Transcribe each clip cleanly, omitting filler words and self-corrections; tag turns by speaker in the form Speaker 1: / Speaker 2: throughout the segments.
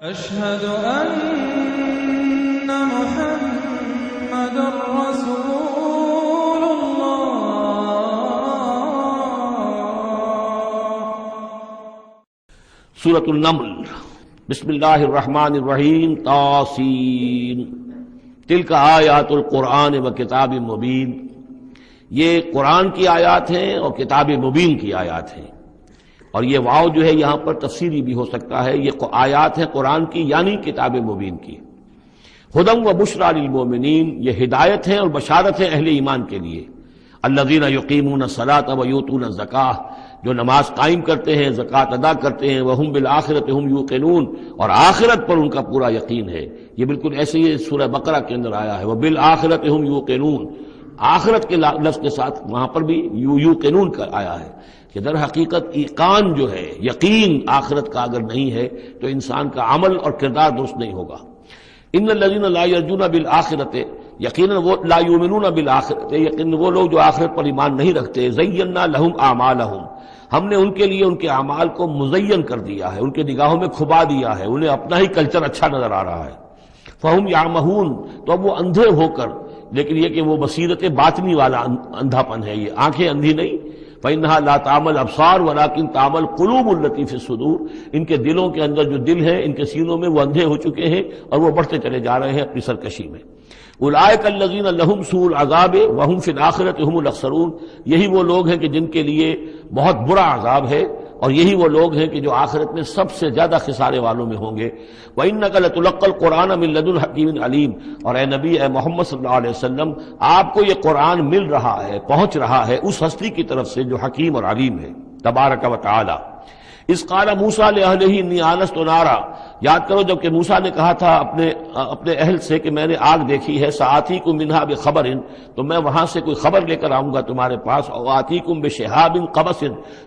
Speaker 1: أشهد أن محمد رسول الله۔
Speaker 2: سورة النمل، بسم اللہ الرحمن الرحیم، طاسین، تلک آیات القرآن و کتاب مبین، یہ قرآن کی آیات ہیں اور کتاب مبین کی آیات ہیں۔ اور یہ واو جو ہے یہاں پر تفسیری بھی ہو سکتا ہے، یہ آیات ہیں قرآن کی یعنی کتاب مبین کی۔ ہدی و بشریٰ للمؤمنین، یہ ہدایت ہے اور بشارت ہے اہل ایمان کے لیے۔ الذین یقیمون الصلاۃ و یؤتون الزکاۃ، جو نماز قائم کرتے ہیں، زکوٰۃ ادا کرتے ہیں، وہم بالآخرۃ ہم یوقنون، اور آخرت پر ان کا پورا یقین ہے۔ یہ بالکل ایسے ہی سورہ بقرہ کے اندر آیا ہے، وبالآخرۃ ہم یوقنون، آخرت کے لفظ کے ساتھ وہاں پر بھی یوقنون کا آیا ہے کہ در حقیقت ایقان جو ہے، یقین آخرت کا اگر نہیں ہے تو انسان کا عمل اور کردار درست نہیں ہوگا۔ ان الذین لا یرجون بالآخرۃ، یقیناً وہ لا یؤمنون بالآخرۃ، یقیناً وہ لوگ جو آخرت پر ایمان نہیں رکھتے، زینا لہم اعمالہم، ہم نے ان کے لیے ان کے اعمال کو مزین کر دیا ہے، ان کے نگاہوں میں کھبا دیا ہے، انہیں اپنا ہی کلچر اچھا نظر آ رہا ہے۔ فہم یعمہون، تو اب وہ اندھے ہو کر، لیکن یہ کہ وہ بصیرت باطنی والا اندھا پن ہے، یہ آنکھیں اندھی نہیں۔ فإنها لا تعمى الأبصار ولكن تعمى القلوب التي في الصدور، ان کے دلوں کے اندر جو دل ہے، ان کے سینوں میں وہ اندھے ہو چکے ہیں اور وہ بڑھتے چلے جا رہے ہیں اپنی سرکشی میں۔ اولئک الذین لهم سوء العذاب وهم في الآخرة هم الأخسرون، یہی وہ لوگ ہیں کہ جن کے لیے بہت برا عذاب ہے، اور یہی وہ لوگ ہیں کہ جو آخرت میں سب سے زیادہ خسارے والوں میں ہوں گے۔ وَإِنَّكَ لَتُلَقَّى الْقُرْآنَ مِن لَدُنْ حَكِيمٍ عَلِيمٍ، اور اے نبی، اے محمد صلی اللہ علیہ وسلم، آپ کو یہ قرآن مل رہا ہے، پہنچ رہا ہے اس ہستی کی طرف سے جو حکیم اور علیم ہے، تبارک و تعالی۔ اذ قال موسیٰ لأہلہ انی آنست نارا، یاد کرو جب کہ موسیٰ نے کہا تھا اپنے اہل سے کہ میں نے آگ دیکھی ہے، سآتیکم منہا بخبر، تو میں وہاں سے کوئی خبر لے کر آؤں گا تمہارے پاس، او آتیکم بشہاب قبس،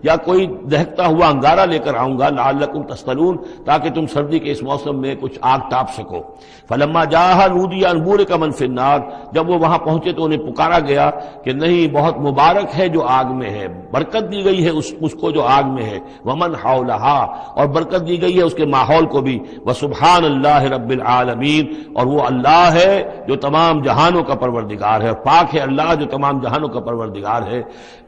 Speaker 2: یا کوئی دہکتا ہوا انگارہ لے کر آؤں گا، لعلکم تصطلون، تاکہ تم سردی کے اس موسم میں کچھ آگ تاپ سکو۔ فلما جاءہا نودی ان بورک من فی النار، جب وہ وہاں پہنچے تو انہیں پکارا گیا کہ نہیں، بہت مبارک ہے جو آگ میں ہے، برکت دی گئی ہے اس کو جو آگ میں ہے، ومن حولہا، اور برکت دی گئی ہے اس کے ماحول کو بھی، وسبحان اللہ رب العالمین، اور وہ اللہ ہے جو تمام جہانوں کا پروردگار ہے، اور پاک ہے اللہ جو تمام جہانوں کا پروردگار ہے۔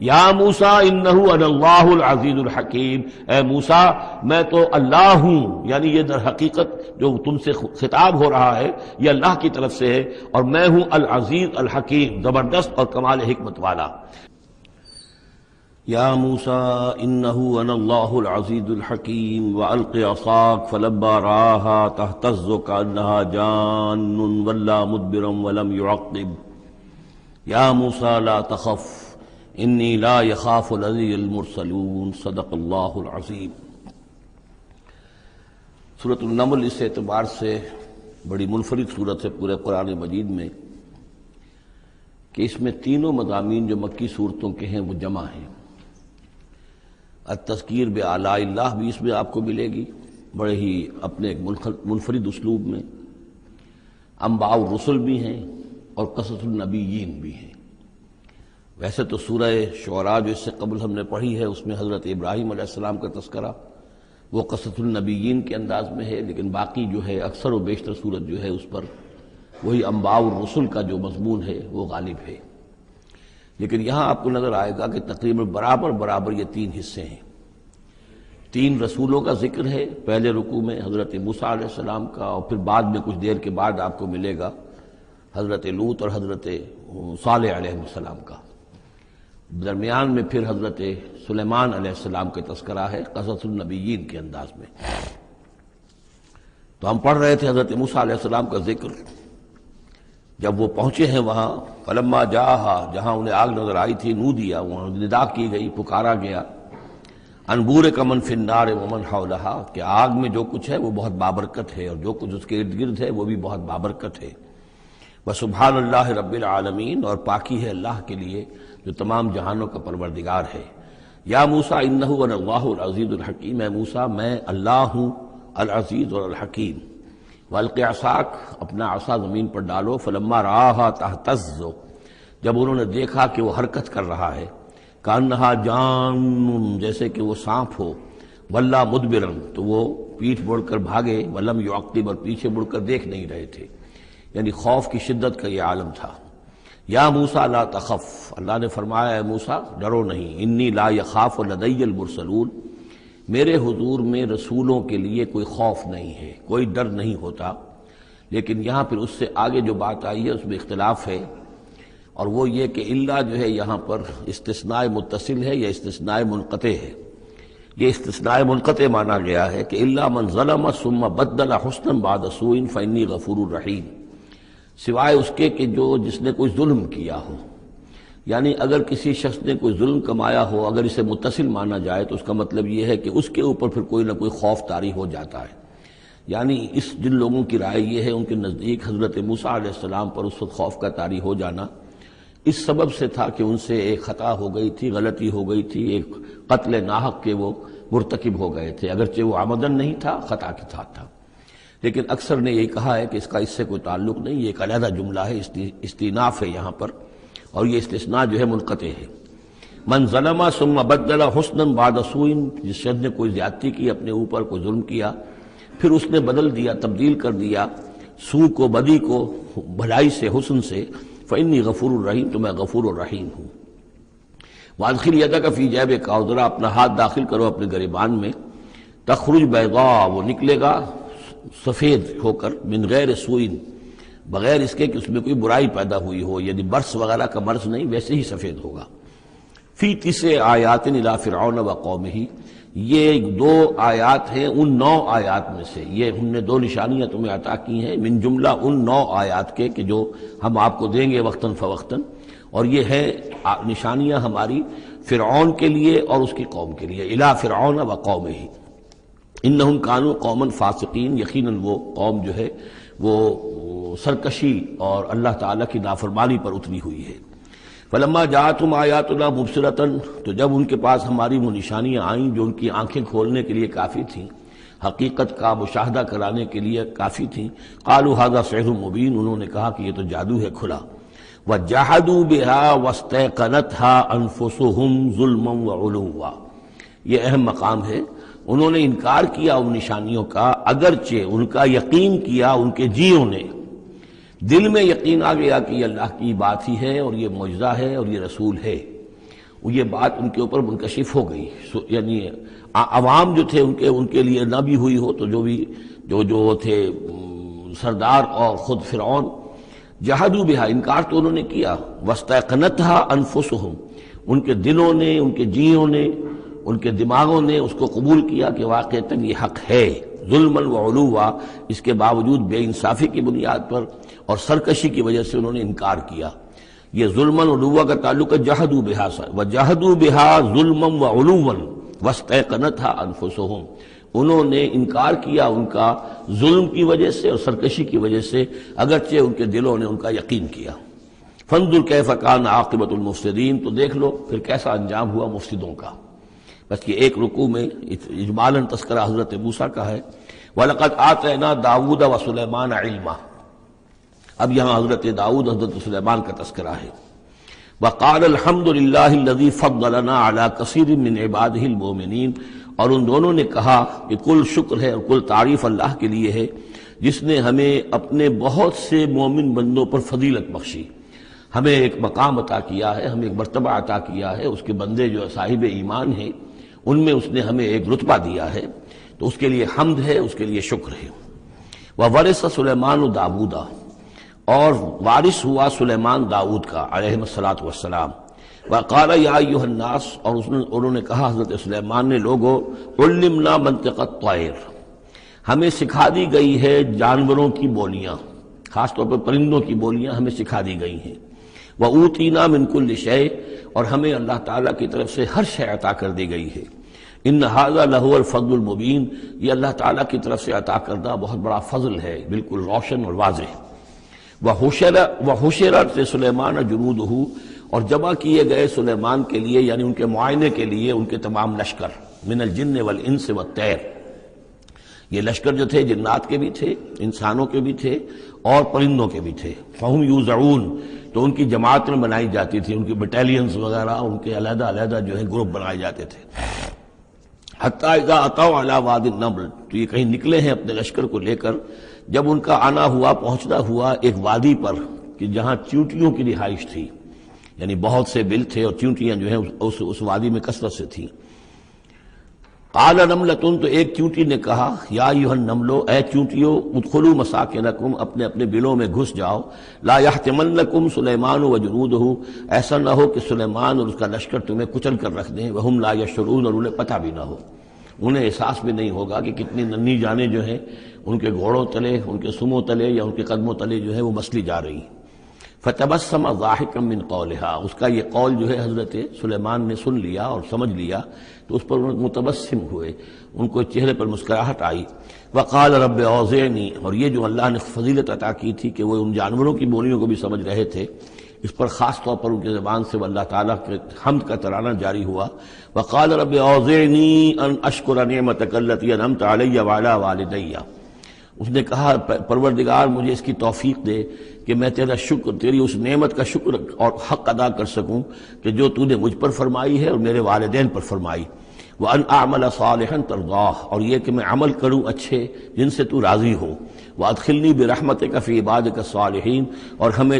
Speaker 2: یا موسیٰ انہ انا اللہ العزیز الحکیم، اے موسیٰ میں تو اللہ ہوں، یعنی یہ در حقیقت جو تم سے خطاب ہو رہا ہے یہ اللہ کی طرف سے ہے، اور میں ہوں العزیز الحکیم، زبردست اور کمال حکمت والا۔ یا موسیٰ انہ انا اللہ العزیز الحکیم وألق عصاک فلما رآہا تہتز کأنہا جان ولا مدبرا ولم يعقب یا موسیٰ لا تخف انی لا یخاف لدی المرسلون، صدق اللہ العظیم۔ سورۃ النمل اس اعتبار سے بڑی منفرد صورت ہے پورے قرآن مجید میں کہ اس میں تینوں مضامین جو مکی صورتوں کے ہیں وہ جمع ہیں۔ التذکیر بآلاء اللہ بھی اس میں آپ کو ملے گی، بڑے ہی اپنے ایک منفرد اسلوب میں۔ انباء الرسل بھی ہیں اور قصص النبیین بھی ہیں۔ ویسے تو سورہ شعراء جو اس سے قبل ہم نے پڑھی ہے اس میں حضرت ابراہیم علیہ السلام کا تذکرہ وہ قصص النبیین کے انداز میں ہے، لیکن باقی جو ہے اکثر و بیشتر صورت جو ہے اس پر وہی انباء الرسل کا جو مضمون ہے وہ غالب ہے۔ لیکن یہاں آپ کو نظر آئے گا کہ تقریباً برابر یہ تین حصے ہیں۔ تین رسولوں کا ذکر ہے، پہلے رکوع میں حضرت موسیٰ علیہ السلام کا، اور پھر بعد میں کچھ دیر کے بعد آپ کو ملے گا حضرت لوط اور حضرت صالح علیہ السلام کا۔ درمیان میں پھر حضرت سلیمان علیہ السلام کا تذکرہ ہے قصص النبیین کے انداز میں۔ تو ہم پڑھ رہے تھے حضرت موسیٰ علیہ السلام کا ذکر، جب وہ پہنچے ہیں وہاں، فلما جاءہا، جہاں انہیں آگ نظر آئی تھی، نودیا، وہاں ندا کی گئی، پکارا گیا، ان بورک من فی النار ومن حولہا، کہ آگ میں جو کچھ ہے وہ بہت بابرکت ہے اور جو کچھ اس کے ارد گرد ہے وہ بھی بہت بابرکت ہے۔ وسبحان اللہ رب العالمین، اور پاکی ہے اللہ کے لیے جو تمام جہانوں کا پروردگار ہے۔ یا موسیٰ انہ انا اللہ العزیز الحکیم، اے موسیٰ میں اللہ ہوں العزیز اور الحکیم۔ وَأَلْقِ عَصَاكَ، اپنا عصا زمین پر ڈالو، فلما رآہا تہتز، جب انہوں نے دیکھا کہ وہ حرکت کر رہا ہے، کأنہا جان، جیسے کہ وہ سانپ ہو، ولّا مدبرن، تو وہ پیٹھ موڑ کر بھاگے، ولم یعقب، اور پیچھے مڑ کر دیکھ نہیں رہے تھے، یعنی خوف کی شدت کا یہ عالم تھا۔ یا موسیٰ لا تخف، اللہ نے فرمایا اے موسیٰ ڈرو نہیں، انی لا یخاف لدی المرسلون، میرے حضور میں رسولوں کے لیے کوئی خوف نہیں ہے، کوئی ڈر نہیں ہوتا۔ لیکن یہاں پھر اس سے آگے جو بات آئی ہے اس میں اختلاف ہے، اور وہ یہ کہ الا جو ہے یہاں پر استثناء متصل ہے یا استثناء منقطع ہے۔ یہ استثناء منقطع مانا گیا ہے کہ الا من ظلم ثم بدل حسنا بعد سوء فانی غفور رحیم، سوائے اس کے کہ جس نے کوئی ظلم کیا ہو، یعنی اگر کسی شخص نے کوئی ظلم کمایا ہو، اگر اسے متصل مانا جائے تو اس کا مطلب یہ ہے کہ اس کے اوپر پھر کوئی نہ کوئی خوف طاری ہو جاتا ہے۔ یعنی جن لوگوں کی رائے یہ ہے، ان کے نزدیک حضرت موسیٰ علیہ السلام پر اس وقت خوف کا طاری ہو جانا اس سبب سے تھا کہ ان سے ایک خطا ہو گئی تھی، غلطی ہو گئی تھی، ایک قتل ناحق کے وہ مرتکب ہو گئے تھے، اگرچہ وہ عمدن نہیں تھا، خطا کے ساتھ تھا۔ لیکن اکثر نے یہ کہا ہے کہ اس کا اس سے کوئی تعلق نہیں، یہ ایک علیحدہ جملہ ہے، استئناف ہے یہاں پر، اور یہ استثناء جو ہے منقطع ہے۔ من ظلم ثم بدل حسنا بعد سوء، جس شخص نے کوئی زیادتی کی، اپنے اوپر کوئی ظلم کیا، پھر اس نے بدل دیا، تبدیل کر دیا سوء کو، بدی کو، بھلائی سے، حسن سے، فإنی غفور الرحیم، تو میں غفور الرحیم ہوں۔ وادخل یدک فی جیبک، اور ذرا اپنا ہاتھ داخل کرو اپنے گریبان میں، تخرج بیضاء، وہ نکلے گا سفید ہو کر، من غیر سوء، بغیر اس کے کہ اس میں کوئی برائی پیدا ہوئی ہو، یعنی برس وغیرہ کا مرض نہیں، ویسے ہی سفید ہوگا۔ فی 9 آیات الی فرعون وقومہ، یہ 2 آیات ہیں ان 9 آیات میں سے، یہ ہم نے 2 نشانیاں تمہیں عطا کی ہیں من جملہ ان 9 آیات کے کہ جو ہم آپ کو دیں گے وقتاً فوقتاً، اور یہ ہے نشانیاں ہماری فرعون کے لیے اور اس کی قوم کے لیے، الی فرعون وقومہ انہم کانوا قوما فاسقین، یقیناً وہ قوم جو ہے وہ سرکشی اور اللہ تعالیٰ کی نافرمانی پر اتری ہوئی ہے۔ فلما جاءتهم آیاتنا مبصرۃ، تو جب ان کے پاس ہماری وہ نشانیاں آئیں جو ان کی آنکھیں کھولنے کے لیے کافی تھیں، حقیقت کا مشاہدہ کرانے کے لیے کافی تھیں، قالوا ھذا سحر مبین، انہوں نے کہا کہ یہ تو جادو ہے کھلا، وجحدوا بها واستيقنتها انفسهم ظلما وعلوا، یہ اہم مقام ہے، انہوں نے انکار کیا ان نشانیوں کا، اگرچہ ان کا یقین کیا ان کے جیوں نے، دل میں یقین آ گیا کہ یہ اللہ کی بات ہی ہے اور یہ معجزہ ہے اور یہ رسول ہے، یہ بات ان کے اوپر منکشف ہو گئی، یعنی عوام جو تھے ان کے لیے نہ بھی ہوئی ہو تو جو تھے سردار اور خود فرعون، جحدوا بہا، انکار تو انہوں نے کیا، واستيقنتها انفسهم، ان کے دلوں نے، ان کے جیوں نے، ان کے دماغوں نے اس کو قبول کیا کہ واقعتاً یہ حق ہے، ظلما وعلوا، اس کے باوجود بے انصافی کی بنیاد پر اور سرکشی کی وجہ سے انہوں نے انکار کیا۔ یہ ظلما وعلوا کا تعلق ہے جحدوا بہا سے، وجحدوا بہا ظلما وعلوا واستيقنتها انفسهم، انہوں نے انکار کیا ان کا ظلم کی وجہ سے اور سرکشی کی وجہ سے، اگرچہ ان کے دلوں نے ان کا یقین کیا۔ فانظر کیف کان عاقبۃ المفسدین، تو دیکھ لو پھر کیسا انجام ہوا مفسدوں کا۔ بس یہ ایک رکوع میں اجمالاً تذکرہ حضرت موسیٰ کا ہے، وَلَقَدْ آتَيْنَا دَاوُودَ وَسُلَيْمَانَ عِلْمًا، اب یہاں حضرت داؤد، حضرت سلیمان کا تذکرہ ہے۔ وَقَالَ الْحَمْدُ لِلَّهِ الَّذِي فَضَّلَنَا عَلَى كَثِيرٍ مِّنْ عِبَادِهِ الْمُؤْمِنِينَ، اور ان دونوں نے کہا کہ کل شکر ہے اور کل تعریف اللہ کے لیے ہے جس نے ہمیں اپنے بہت سے مومن بندوں پر فضیلت بخشی، ہمیں ایک مقام عطا کیا ہے، ہمیں ایک مرتبہ عطا کیا ہے، اس کے بندے جو صاحب ایمان ہیں ان میں اس نے ہمیں ایک رتبہ دیا ہے، تو اس کے لیے حمد ہے، اس کے لیے شکر ہے۔ وَوَرِثَ سُلَيْمَانُ دَاوُودَ، اور وارث ہوا سلیمان داؤد کا علیہ الصلاۃ والسلام۔ وَقَالَ يَا أَيُّهَا النَّاسُ، اور انہوں نے کہا حضرت سلیمان نے، لوگو عُلِّمْنَا مَنطِقَ الطَّيْرِ، ہمیں سکھا دی گئی ہے جانوروں کی بولیاں، خاص طور پر پرندوں کی بولیاں ہمیں سکھا دی گئی ہیں۔ وَأُوتِينَا مِن كُلِّ شَيْءٍ، اور ہمیں اللہ تعالیٰ کی طرف سے ہر شے عطا کر دی گئی ہے۔ ان ھذا لہو الفضل المبین، یہ اللہ تعالیٰ کی طرف سے عطا کردہ بہت بڑا فضل ہے، بالکل روشن اور واضح۔ وحشرت سلیمان جنودہ، اور جمع کیے گئے سلیمان کے لیے، یعنی ان کے معائنے کے لیے، ان کے تمام لشکر، من الجن والانس والطیر، یہ لشکر جو تھے جنات کے بھی تھے، انسانوں کے بھی تھے اور پرندوں کے بھی تھے۔ فہم یوزعون، تو ان کی جماعتیں بنائی جاتی تھی، ان کی بٹالینز وغیرہ، ان کے علیحدہ علیحدہ جو ہے گروپ بنائے جاتے تھے۔ حتیٰ اذا اتوا علی وادی النمل، تو یہ کہیں نکلے ہیں اپنے لشکر کو لے کر، جب ان کا آنا ہوا، پہنچنا ہوا ایک وادی پر کہ جہاں چیونٹیوں کی رہائش تھی، یعنی بہت سے بل تھے اور چیونٹیاں جو ہیں اس وادی میں کثرت سے تھیں۔ قال نملۃ، تو ایک چیونٹی نے کہا، یا ایھا النمل، اے چیونٹیوں، ادخلوا مساکنکم، اپنے اپنے بلوں میں گھس جاؤ، لا یحطمنکم سلیمان وجنودہ، ایسا نہ ہو کہ سلیمان اور اس کا لشکر تمہیں کچل کر رکھ دیں، وہم لا یشعرون، اور انہیں پتہ بھی نہ ہو، انہیں احساس بھی نہیں ہوگا کہ کتنی ننھی جانیں جو ہیں ان کے گھوڑوں تلے، ان کے سموں تلے یا ان کے قدموں تلے جو ہے وہ مسلی جا رہی ہیں۔ فتبسم ضاحکا من قولها، اس کا یہ قول جو ہے حضرت سلیمان نے سن لیا اور سمجھ لیا تو اس پر متبسم ہوئے، ان کو چہرے پر مسکراہٹ آئی۔ وقال رب اوزعنی، اور یہ جو اللہ نے فضیلت عطا کی تھی کہ وہ ان جانوروں کی بولیوں کو بھی سمجھ رہے تھے، اس پر خاص طور پر ان کی زبان سے وہ اللہ تعالیٰ کے حمد کا ترانہ جاری ہوا۔ وقال رب اوزعنی ان اشکر نعمتک التی انعمت علی وعلی والدی، اس نے کہا پروردگار مجھے اس کی توفیق دے کہ میں تیرا شکر، تیری اس نعمت کا شکر اور حق ادا کر سکوں کہ جو تو نے مجھ پر فرمائی ہے اور میرے والدین پر فرمائی۔ وَأَنْ أَعْمَلَ صَالِحًا تَرْضَاهُ، اور یہ کہ میں عمل کروں اچھے جن سے تو راضی ہو۔ وَأَدْخِلْنِي بِرَحْمَتِكَ فِي عِبَادِكَ الصَّالِحِينَ، اور ہمیں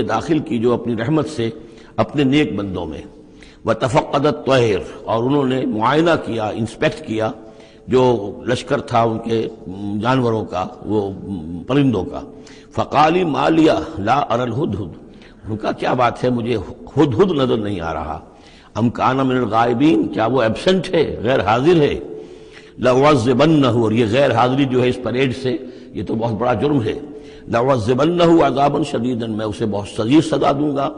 Speaker 2: داخل کی جو اپنی رحمت سے اپنے نیک بندوں میں۔ وَتَفَقَّدَ الطَّيْرَ، اور انہوں نے معائنہ کیا، انسپیکٹ کیا جو لشکر تھا ان کے جانوروں کا، وہ پرندوں کا۔ فقال ما لی لا اری الہدہد، ان کا کیا بات ہے مجھے ہدہد نظر نہیں آ رہا۔ ام کان من الغائبین، کیا وہ ایبسنٹ ہے، غیر حاضر ہے۔ لأعذبنہ، اور یہ غیر حاضری جو ہے اس پریڈ سے یہ تو بہت بڑا جرم ہے۔ لأعذبنہ عذابا شدیدا، میں اسے بہت شدید سزا دوں گا۔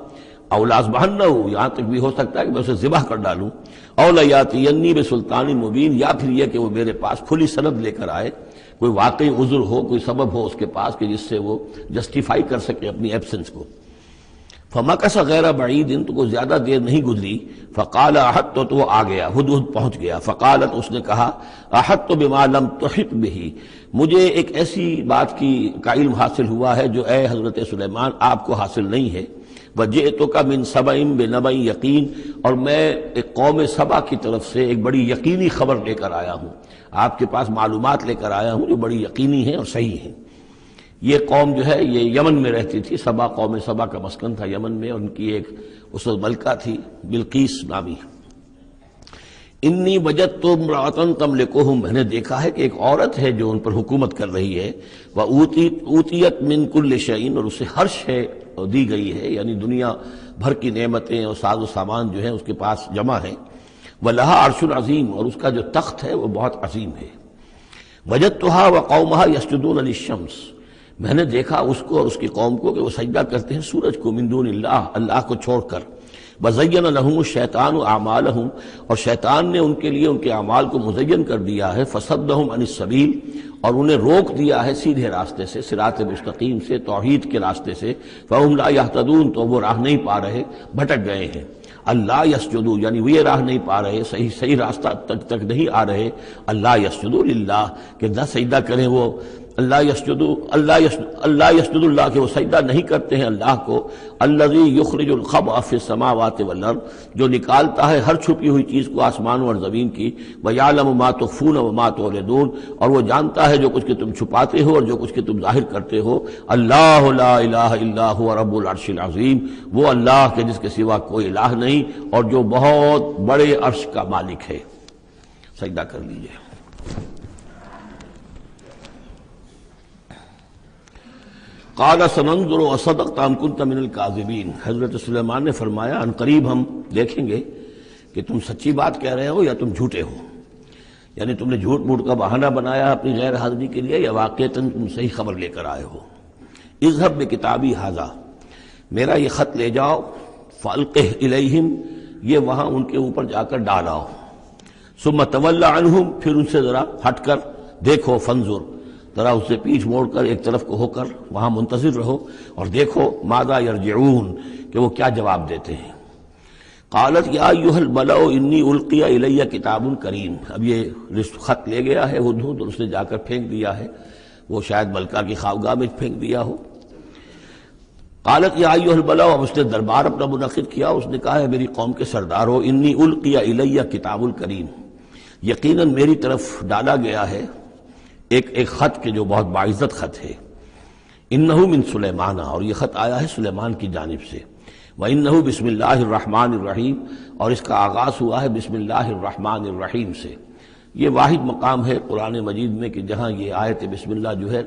Speaker 2: او لأذبحنہ، یہاں تک بھی ہو سکتا ہے کہ میں اسے ذبح کر ڈالوں۔ او لیاتینی بسلطان مبین، یا پھر یہ کہ وہ میرے پاس کھلی سند لے کر آئے، کوئی واقعی عذر ہو، کوئی سبب ہو اس کے پاس کہ جس سے وہ جسٹیفائی کر سکے اپنی ایبسنس کو۔ فمکث غیر بعید، تو کوئی زیادہ دیر نہیں گزری۔ فقال احطت، تو وہ آ گیا، ہدہد پہنچ گیا۔ فقالت، اس نے کہا، احطت بما لم تحط به، مجھے ایک ایسی بات کا علم حاصل ہوا ہے جو اے حضرت سلیمان آپ کو حاصل نہیں ہے۔ وجئتک من سبأ بنبأ یقین، اور میں ایک قوم سبا کی طرف سے ایک بڑی یقینی خبر لے کر آیا ہوں، آپ کے پاس معلومات لے کر آیا ہوں جو بڑی یقینی ہیں اور صحیح ہیں۔ یہ قوم جو ہے یہ یمن میں رہتی تھی، سبا، قوم سبا کا مسکن تھا یمن میں، اور ان کی ایک اس وقت ملکہ تھی بلقیس نامی۔ انی وجدت امرأۃ تملکہم، میں نے دیکھا ہے کہ ایک عورت ہے جو ان پر حکومت کر رہی ہے۔ وأوتیت من کل شیء، اور اسے ہر شے دی گئی ہے، یعنی دنیا بھر کی نعمتیں اور ساز و سامان جو ہیں اس کے پاس جمع ہیں۔ وَلَهَا عَرْشٌ عَظِيمٌ، اور اس کا جو تخت ہے وہ بہت عظیم ہے۔ وَجَدتُّهَا وَقَوْمَهَا يَسْجُدُونَ لِلشَّمْسِ، میں نے دیکھا اس کو اور اس کی قوم کو کہ وہ سجدہ کرتے ہیں سورج کو، من دون اللہ کو چھوڑ کر۔ وَزَيَّنَ لَهُمُ الشَّيْطَانُ أَعْمَالَهُمْ، اور شیطان نے ان کے لیے ان کے اعمال کو مزین کر دیا ہے۔ فَصَدَّهُمْ عَنِ السَّبِيلِ، اور انہیں روک دیا ہے سیدھے راستے سے، صراط مستقیم سے، توحید کے راستے سے۔ فَهُمْ لَا يَهْتَدُونَ، تو وہ راہ نہیں پا رہے، بھٹک گئے ہیں۔ اللہ یسجدوا، یعنی وہ یہ راہ نہیں پا رہے، صحیح راستہ تک نہیں آ رہے۔ اللہ یسجدوا للہ، کہ نہ سجدہ کریں وہ، اللہ یسجد اللہ، کہ وہ سجدہ نہیں کرتے ہیں اللہ کو۔ الذی یخرج الخبء فی السماوات والارض، جو نکالتا ہے ہر چھپی ہوئی چیز کو آسمانوں اور زمین کی۔ ویعلم ما تخفون وما تعلنون، اور وہ جانتا ہے جو کچھ کہ تم چھپاتے ہو اور جو کچھ کہ تم ظاہر کرتے ہو۔ اللہ لا الہ الا هو رب العرش العظیم، وہ اللہ کے جس کے سوا کوئی الہ نہیں اور جو بہت بڑے عرش کا مالک ہے۔ سجدہ کر لیجئے۔ قال سننظر اصدقت ام كنت من الكاذبین، حضرت سلیمان نے فرمایا ان قریب ہم دیکھیں گے کہ تم سچی بات کہہ رہے ہو یا تم جھوٹے ہو، یعنی تم نے جھوٹ موٹ کا بہانہ بنایا اپنی غیر حاضری کے لیے یا واقعتاً تم صحیح خبر لے کر آئے ہو۔ اذهب بکتابی ھذا، میرا یہ خط لے جاؤ، فالقہ الیہم، یہ وہاں ان کے اوپر جا کر ڈالاؤ۔ ثم تول عنہم، پھر ان سے ذرا ہٹ کر دیکھو، فانظر، ذرا اس سے پیٹھ موڑ کر ایک طرف کو ہو کر وہاں منتظر رہو اور دیکھو، ماذا یرجعون، کہ وہ کیا جواب دیتے ہیں۔ قالت یا ایھا الملأ انی القی الی کتاب کریم، اب یہ خط لے گیا ہے ہدہد اور اس نے جا کر پھینک دیا ہے، وہ شاید ملکہ کی خوابگاہ میں پھینک دیا ہو۔ قالت یا ایھا الملأ، اب اس نے دربار اپنا منعقد کیا، اس نے کہا ہے میری قوم کے سردارو، انی القی الی کتاب کریم، یقیناً میری طرف ڈالا گیا ہے ایک خط کے جو بہت باعزت خط ہے، انہو من سلیمان، اور یہ خط آیا ہے سلیمان کی جانب سے، وانہو بسم اللہ الرحمن الرحیم، اور اس کا آغاز ہوا ہے بسم اللہ الرحمن الرحیم سے۔ یہ واحد مقام ہے قرآن مجید میں کہ جہاں یہ آیت بسم اللہ جو ہے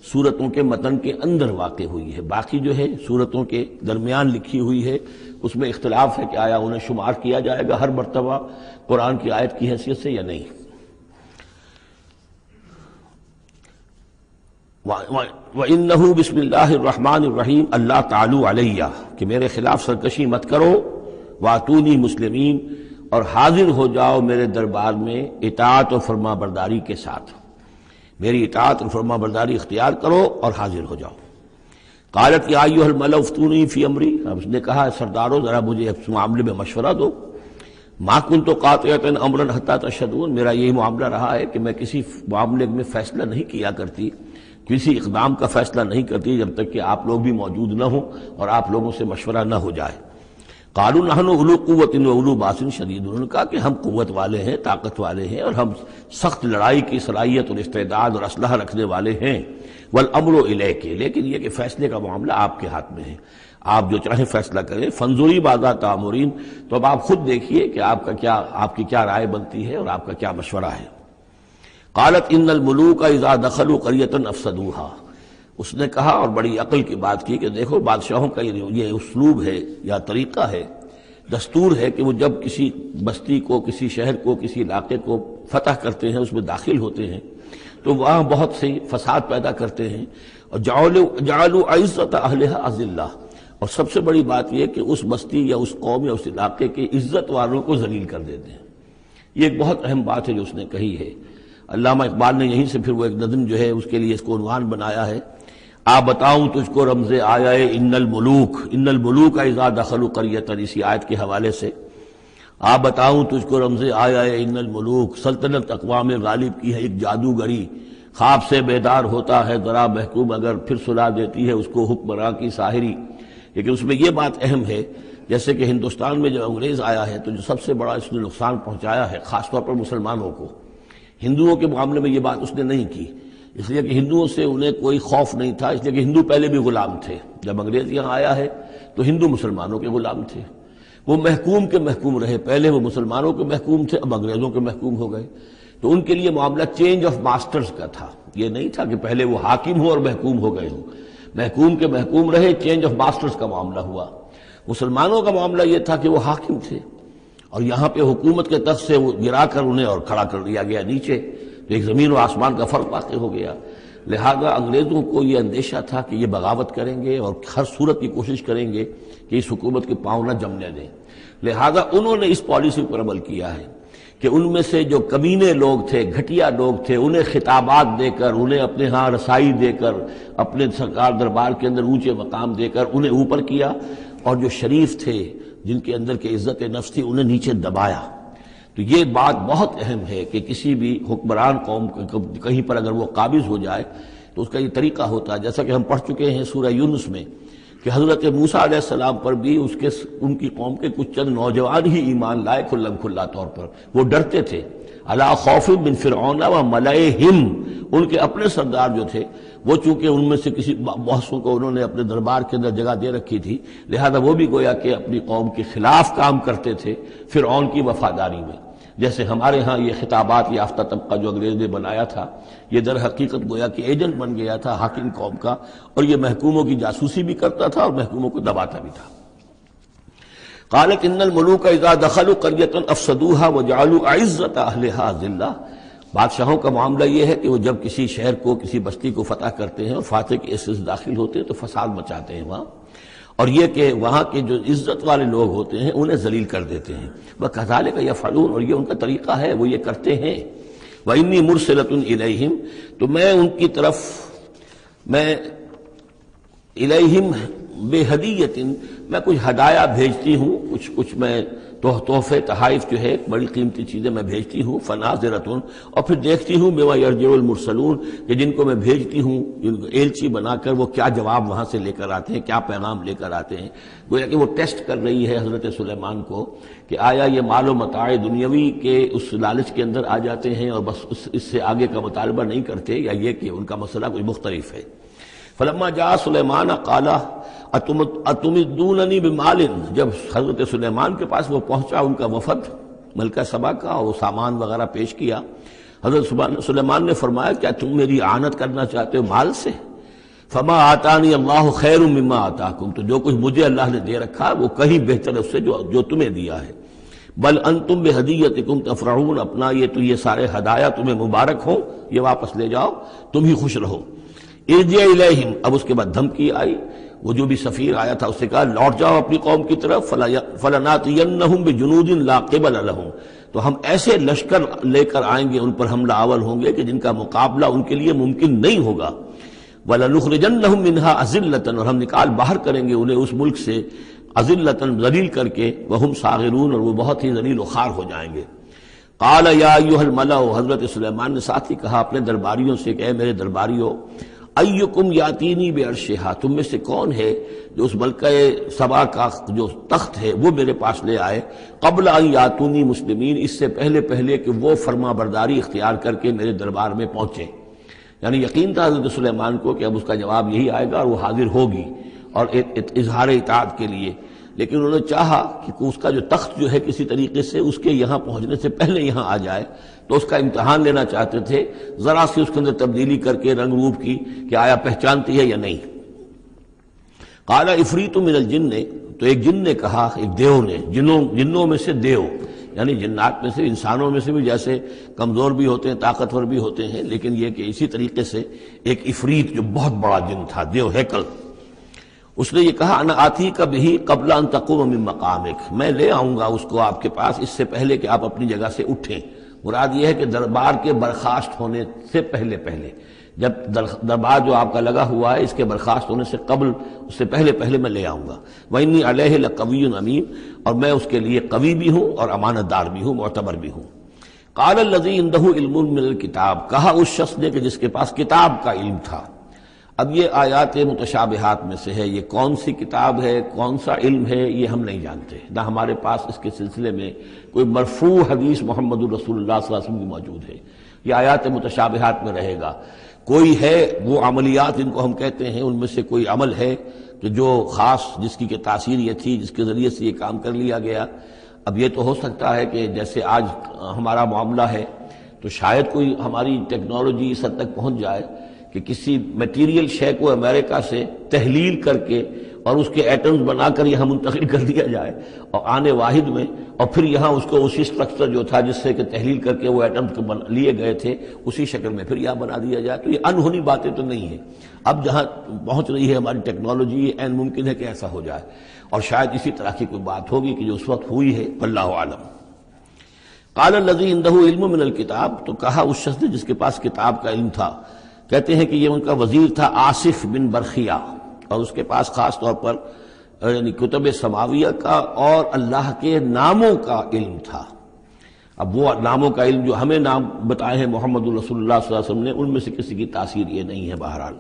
Speaker 2: سورتوں کے متن کے اندر واقع ہوئی ہے، باقی جو ہے سورتوں کے درمیان لکھی ہوئی ہے، اس میں اختلاف ہے کہ آیا انہیں شمار کیا جائے گا ہر مرتبہ قرآن کی آیت کی حیثیت سے یا نہیں۔ وَإِنَّهُ بسم اللہ الرحمن الرحیم اللہ تعالیٰ علیہ، کہ میرے خلاف سرکشی مت کرو، وَأْتُونِي مسلمین، اور حاضر ہو جاؤ میرے دربار میں اطاعت و فرما برداری کے ساتھ، میری اطاعت اور فرما برداری اختیار کرو اور حاضر ہو جاؤ۔ قالت یا ایھا الملأ افتونی فی امری، اب اس نے کہا سردارو ذرا مجھے اس معاملے میں مشورہ دو، ما کنت قاطعۃ امرا حتی تشہدون، میرا یہی معاملہ رہا ہے کہ میں کسی معاملے میں فیصلہ نہیں کیا کرتی، کسی اقدام کا فیصلہ نہیں کرتی جب تک کہ آپ لوگ بھی موجود نہ ہوں اور آپ لوگوں سے مشورہ نہ ہو جائے۔ قالوا نحن اولو قوت و اولو باس شدید، انہوں نے کہا کہ ہم قوت والے ہیں، طاقت والے ہیں، اور ہم سخت لڑائی کی صلاحیت اور استعداد اور اسلحہ رکھنے والے ہیں، والامر الیک، لیکن یہ کہ فیصلے کا معاملہ آپ کے ہاتھ میں ہے، آپ جو چاہیں فیصلہ کریں، فانظری ماذا تأمرین، تو اب آپ خود دیکھیے کہ آپ کی کیا رائے بنتی ہے اور آپ کا کیا مشورہ ہے۔ قالت ان الملوک اذا دخلوا قریۃ افسدوها، اس نے کہا اور بڑی عقل کی بات کی کہ دیکھو بادشاہوں کا یہ اسلوب ہے یا طریقہ ہے، دستور ہے کہ وہ جب کسی بستی کو، کسی شہر کو، کسی علاقے کو فتح کرتے ہیں، اس میں داخل ہوتے ہیں تو وہاں بہت سے فساد پیدا کرتے ہیں، اور جعلوا عزت اہلھا اذلہ، اور سب سے بڑی بات یہ کہ اس بستی یا اس قوم یا اس علاقے کے عزت والوں کو ذلیل کر دیتے ہیں۔ یہ ایک بہت اہم بات ہے جو اس نے کہی ہے۔ علامہ اقبال نے یہیں سے پھر وہ ایک نظم جو ہے اس کے لیے اس کو عنوان بنایا ہے، آ بتاؤں تجھ کو رمز آیا ان الملوک اذا دخلوا قریۃ، اسی آیت کے حوالے سے آ بتاؤں تجھ کو رمز آیا ان الملوک، سلطنت اقوام غالب کی ہے ایک جادوگری، خواب سے بیدار ہوتا ہے ذرا محکوم اگر پھر سلا دیتی ہے اس کو حکمراں کی ساحری۔ لیکن اس میں یہ بات اہم ہے، جیسے کہ ہندوستان میں جب انگریز آیا ہے تو جو سب سے بڑا اس نے نقصان پہنچایا ہے خاص طور پر مسلمانوں کو، ہندوؤں کے معاملے میں یہ بات اس نے نہیں کی، اس لیے کہ ہندوؤں سے انہیں کوئی خوف نہیں تھا، اس لیے کہ ہندو پہلے بھی غلام تھے، جب انگریز یہاں آیا ہے تو ہندو مسلمانوں کے غلام تھے، وہ محکوم کے محکوم رہے، پہلے وہ مسلمانوں کے محکوم تھے، اب انگریزوں کے محکوم ہو گئے، تو ان کے لیے معاملہ چینج آف ماسٹرز کا تھا، یہ نہیں تھا کہ پہلے وہ حاکم ہو اور محکوم ہو گئے ہوں، محکوم کے محکوم رہے، چینج آف ماسٹرز کا معاملہ ہوا۔ مسلمانوں کا معاملہ یہ تھا کہ وہ حاکم تھے اور یہاں پہ حکومت کے تخت سے وہ گرا کر انہیں اور کھڑا کر دیا گیا نیچے، تو ایک زمین و آسمان کا فرق واقع ہو گیا۔ لہذا انگریزوں کو یہ اندیشہ تھا کہ یہ بغاوت کریں گے اور ہر صورت کی کوشش کریں گے کہ اس حکومت کے پاؤں نہ جمنے دیں، لہذا انہوں نے اس پالیسی پر عمل کیا ہے کہ ان میں سے جو کمینے لوگ تھے، گھٹیا لوگ تھے، انہیں خطابات دے کر، انہیں اپنے ہاں رسائی دے کر، اپنے سرکار دربار کے اندر اونچے مقام دے کر انہیں اوپر کیا، اور جو شریف تھے جن کے اندر کی عزت نفس تھی انہیں نیچے دبایا۔ تو یہ بات بہت اہم ہے کہ کسی بھی حکمران قوم کہیں پر اگر وہ قابض ہو جائے تو اس کا یہ طریقہ ہوتا ہے، جیسا کہ ہم پڑھ چکے ہیں سورہ یونس میں کہ حضرت موسیٰ علیہ السلام پر بھی ان کی قوم کے کچھ چند نوجوان ہی ایمان لائے کھلم کھلا طور پر، وہ ڈرتے تھے، الا خوف من فرعون و ملئہم، ان کے اپنے سردار جو تھے وہ چونکہ ان میں سے کسی بہسوں کو انہوں نے اپنے دربار کے اندر جگہ دے رکھی تھی، لہذا وہ بھی گویا کہ اپنی قوم کے خلاف کام کرتے تھے فرعون کی وفاداری میں، جیسے ہمارے ہاں یہ خطابات یافتہ طبقہ جو انگریز نے بنایا تھا یہ در حقیقت گویا کہ ایجنٹ بن گیا تھا حاکم قوم کا، اور یہ محکوموں کی جاسوسی بھی کرتا تھا اور محکوموں کو دباتا بھی تھا۔ قالت ان الملوک اذا دخلوا قریۃ افسدوها وجعلوا عزت اہلھا ذلہ، بادشاہوں کا معاملہ یہ ہے کہ وہ جب کسی شہر کو، کسی بستی کو فتح کرتے ہیں اور فاتح کے حصے سے داخل ہوتے ہیں تو فساد مچاتے ہیں وہاں، اور یہ کہ وہاں کے جو عزت والے لوگ ہوتے ہیں انہیں ذلیل کر دیتے ہیں، وَكَذَلِكَ يَفْعَلُونَ، اور یہ ان کا طریقہ ہے، وہ یہ کرتے ہیں۔ وَإِنِّي مُرْسِلَةٌ إِلَيْهِمْ، تو میں ان کی طرف، میں الیہم بے ہدیت، میں کچھ ہدایہ بھیجتی ہوں، کچھ میں تحفے تحائف جو ہے بڑی قیمتی چیزیں میں بھیجتی ہوں، فناظرتن، اور پھر دیکھتی ہوں بما یرجع المرسلون کہ جن کو میں بھیجتی ہوں ایلچی بنا کر وہ کیا جواب وہاں سے لے کر آتے ہیں، کیا پیغام لے کر آتے ہیں۔ گویا کہ وہ ٹیسٹ کر رہی ہے حضرت سلیمان کو کہ آیا یہ مال و متاع دنیاوی کے اس لالچ کے اندر آ جاتے ہیں اور بس اس سے آگے کا مطالبہ نہیں کرتے، یا یہ کہ ان کا مسئلہ کوئی مختلف ہے۔ فلما جاء سلیمان قال اتمدوننی بمال، جب حضرت سلیمان کے پاس وہ پہنچا ان کا وفد ملکہ سبا کا، اور وہ سامان وغیرہ پیش کیا، حضرت سلیمان نے فرمایا کیا تم میری اعانت کرنا چاہتے ہو مال سے؟ فما آتانی اللہ خیر مما آتاکم، تو جو کچھ مجھے اللہ نے دے رکھا وہ کہیں بہتر ہے اس سے جو تمہیں دیا ہے۔ بل انتم بہدیتکم تفرحون، اپنا یہ سارے ہدایہ تمہیں مبارک ہوں، یہ واپس لے جاؤ، تم ہی خوش رہو۔ ارجع الیہم، اب اس کے بعد دھمکی آئی، وہ جو بھی سفیر آیا تھا اس سے کہا لوٹ جاؤ اپنی قوم کی طرف، فلناتینہم بجنود لا قبل لہم، تو ہم ایسے لشکر لے کر آئیں گے، ان پر حملہ آور ہوں گے کہ جن کا مقابلہ ان کے لیے ممکن نہیں ہوگا۔ وَلَنُخْرِجَنَّهُم مِّنْهَا أَذِلَّةً، اور ہم نکال باہر کریں گے انہیں اس ملک سے أَذِلَّةً، ذلیل کر کے، وَهُمْ صَاغِرُونَ، اور وہ بہت ہی ذلیل و خوار ہو جائیں گے۔ قال یا ایھا الملأ، حضرت سلیمان نے ساتھ ہی کہا اپنے درباریوں سے کہ اے میرے درباریوں، ایکم یاتینی بعرشھا، تم میں سے کون ہے جو اس ملکہ سبا کا جو تخت ہے وہ میرے پاس لے آئے، قبل ان یاتونی مسلمین، اس سے پہلے کہ وہ فرما برداری اختیار کر کے میرے دربار میں پہنچے۔ یعنی یقین تھا حضرت سلیمان کو کہ اب اس کا جواب یہی آئے گا اور وہ حاضر ہوگی اور اظہار اطاعت کے لیے، لیکن انہوں نے چاہا کہ اس کا جو تخت جو ہے کسی طریقے سے اس کے یہاں پہنچنے سے پہلے یہاں آ جائے، تو اس کا امتحان لینا چاہتے تھے، ذرا سی اس کے اندر تبدیلی کر کے رنگ روپ کی کہ آیا پہچانتی ہے یا نہیں۔ قال عفریت من الجن، تو ایک جن نے کہا، ایک دیو نے، جنوں میں سے دیو، یعنی جنات میں سے، انسانوں میں سے بھی جیسے کمزور بھی ہوتے ہیں طاقتور بھی ہوتے ہیں، لیکن یہ کہ اسی طریقے سے ایک عفریت جو بہت بڑا جن تھا، دیو ہیکل، اس نے یہ کہا انا آتی کا بھی قبل ان تقوم من مقامک، میں لے آؤں گا اس کو آپ کے پاس اس سے پہلے کہ آپ اپنی جگہ سے اٹھیں۔ مراد یہ ہے کہ دربار کے برخاست ہونے سے پہلے جب دربار جو آپ کا لگا ہوا ہے اس کے برخاست ہونے سے قبل، اس سے پہلے میں لے آؤں گا۔ وَإِنِّي عَلَيْهِ لَقَوِيٌّ أَمِينٌ، اور میں اس کے لیے قوی بھی ہوں اور امانت دار بھی ہوں، معتبر بھی ہوں۔ قَالَ الَّذِي عِندَهُ عِلْمٌ مِّنَ الْكِتَابِ، کہا اس شخص نے کہ جس کے پاس کتاب کا علم تھا۔ اب یہ آیات متشابہات میں سے ہے، یہ کون سی کتاب ہے، کون سا علم ہے، یہ ہم نہیں جانتے، نہ ہمارے پاس اس کے سلسلے میں کوئی مرفوع حدیث محمد الرسول اللہ صلی اللہ علیہ وسلم کی موجود ہے۔ یہ آیات متشابہات میں رہے گا۔ کوئی ہے وہ عملیات جن کو ہم کہتے ہیں، ان میں سے کوئی عمل ہے کہ جو خاص جس کی کہ تاثیر یہ تھی، جس کے ذریعے سے یہ کام کر لیا گیا۔ اب یہ تو ہو سکتا ہے کہ جیسے آج ہمارا معاملہ ہے تو شاید کوئی ہماری ٹیکنالوجی اس حد تک پہنچ جائے کہ کسی میٹیریل شے کو امریکہ سے تحلیل کر کے اور اس کے ایٹمز بنا کر یہاں منتقل کر دیا جائے اور آنے واحد میں، اور پھر یہاں اس کو اسی سٹرکچر جو تھا جس سے کہ تحلیل کر کے وہ ایٹمز لیے گئے تھے اسی شکل میں پھر یہاں بنا دیا جائے۔ تو یہ انہونی باتیں تو نہیں ہیں، اب جہاں پہنچ رہی ہے ہماری ٹیکنالوجی یہ عین ممکن ہے کہ ایسا ہو جائے، اور شاید اسی طرح کی کوئی بات ہوگی کہ جو اس وقت ہوئی ہے، واللہ اعلم۔ قال الذی عنده علم من الکتاب، تو کہا اس شخص نے جس کے پاس کتاب کا علم تھا، کہتے ہیں کہ یہ ان کا وزیر تھا آصف بن برخیہ، اور اس کے پاس خاص طور پر یعنی کتب سماویہ کا اور اللہ کے ناموں کا علم تھا۔ اب وہ ناموں کا علم جو ہمیں نام بتائے ہیں محمد الرسول اللہ صلی اللہ علیہ وسلم نے، ان میں سے کسی کی تاثیر یہ نہیں ہے بہرحال،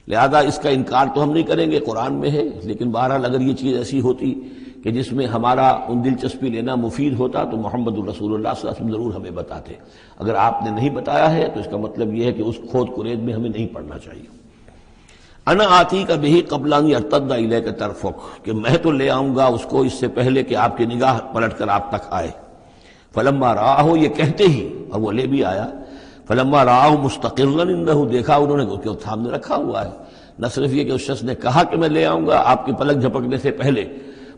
Speaker 2: لہذا اس کا انکار تو ہم نہیں کریں گے، قرآن میں ہے، لیکن بہرحال اگر یہ چیز ایسی ہوتی کہ جس میں ہمارا ان دلچسپی لینا مفید ہوتا تو محمد الرسول اللہ صلی اللہ علیہ وسلم ضرور ہمیں بتاتے۔ اگر آپ نے نہیں بتایا ہے تو اس کا مطلب یہ ہے کہ اس کھود کرید میں ہمیں نہیں پڑھنا چاہیے۔ انا آتی کا بھی قبل ان یرتد الیک طرفک، کہ میں تو لے آؤں گا اس کو اس سے پہلے کہ آپ کی نگاہ پلٹ کر آپ تک آئے۔ فلما رآہ، یہ کہتے ہی اور وہ لے بھی آیا، فلما رآہ مستقرا عنہ، دیکھا انہوں نے کہ سامنے رکھا ہوا ہے۔ نہ صرف یہ کہ اس شخص نے کہا کہ میں لے آؤں گا آپ کی پلک جھپکنے سے پہلے،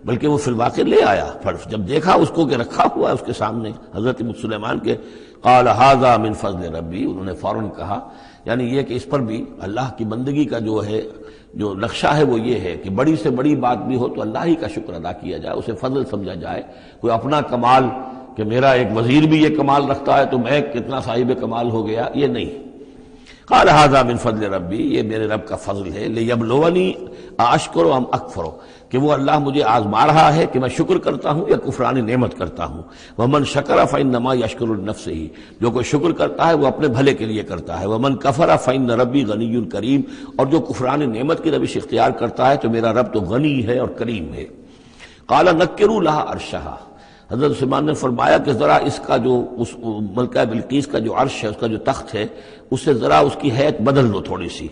Speaker 2: بلکہ وہ فی الواقع لے آیا، پھر جب دیکھا اس کو کہ رکھا ہوا ہے اس کے سامنے حضرت سلیمان کے، قال ھذا من فضل ربی، انہوں نے فوراً کہا، یعنی یہ کہ اس پر بھی اللہ کی بندگی کا جو ہے جو نقشہ ہے وہ یہ ہے کہ بڑی سے بڑی بات بھی ہو تو اللہ ہی کا شکر ادا کیا جائے، اسے فضل سمجھا جائے، کوئی اپنا کمال کہ میرا ایک وزیر بھی یہ کمال رکھتا ہے تو میں کتنا صاحب کمال ہو گیا، یہ نہیں۔ قال ھذا من فضل ربی، یہ میرے رب کا فضل ہے، لیبلونی اشکر ام اکفر، کہ وہ اللہ مجھے آزما رہا ہے کہ میں شکر کرتا ہوں یا کفران نعمت کرتا ہوں۔ ومن شکر فانما یشکر لنفسہ، جو کوئی شکر کرتا ہے وہ اپنے بھلے کے لیے کرتا ہے۔ ومن کفر فان ربی غنی کریم، اور جو کفران نعمت کی روش اختیار کرتا ہے تو میرا رب تو غنی ہے اور کریم ہے۔ قال نکروا لها عرشها، حضرت سلیمان نے فرمایا کہ ذرا اس کا جو اس ملکہ بلقیس کا جو عرش ہے، اس کا جو تخت ہے، اس سے ذرا اس کی حیت بدل دو تھوڑی سی،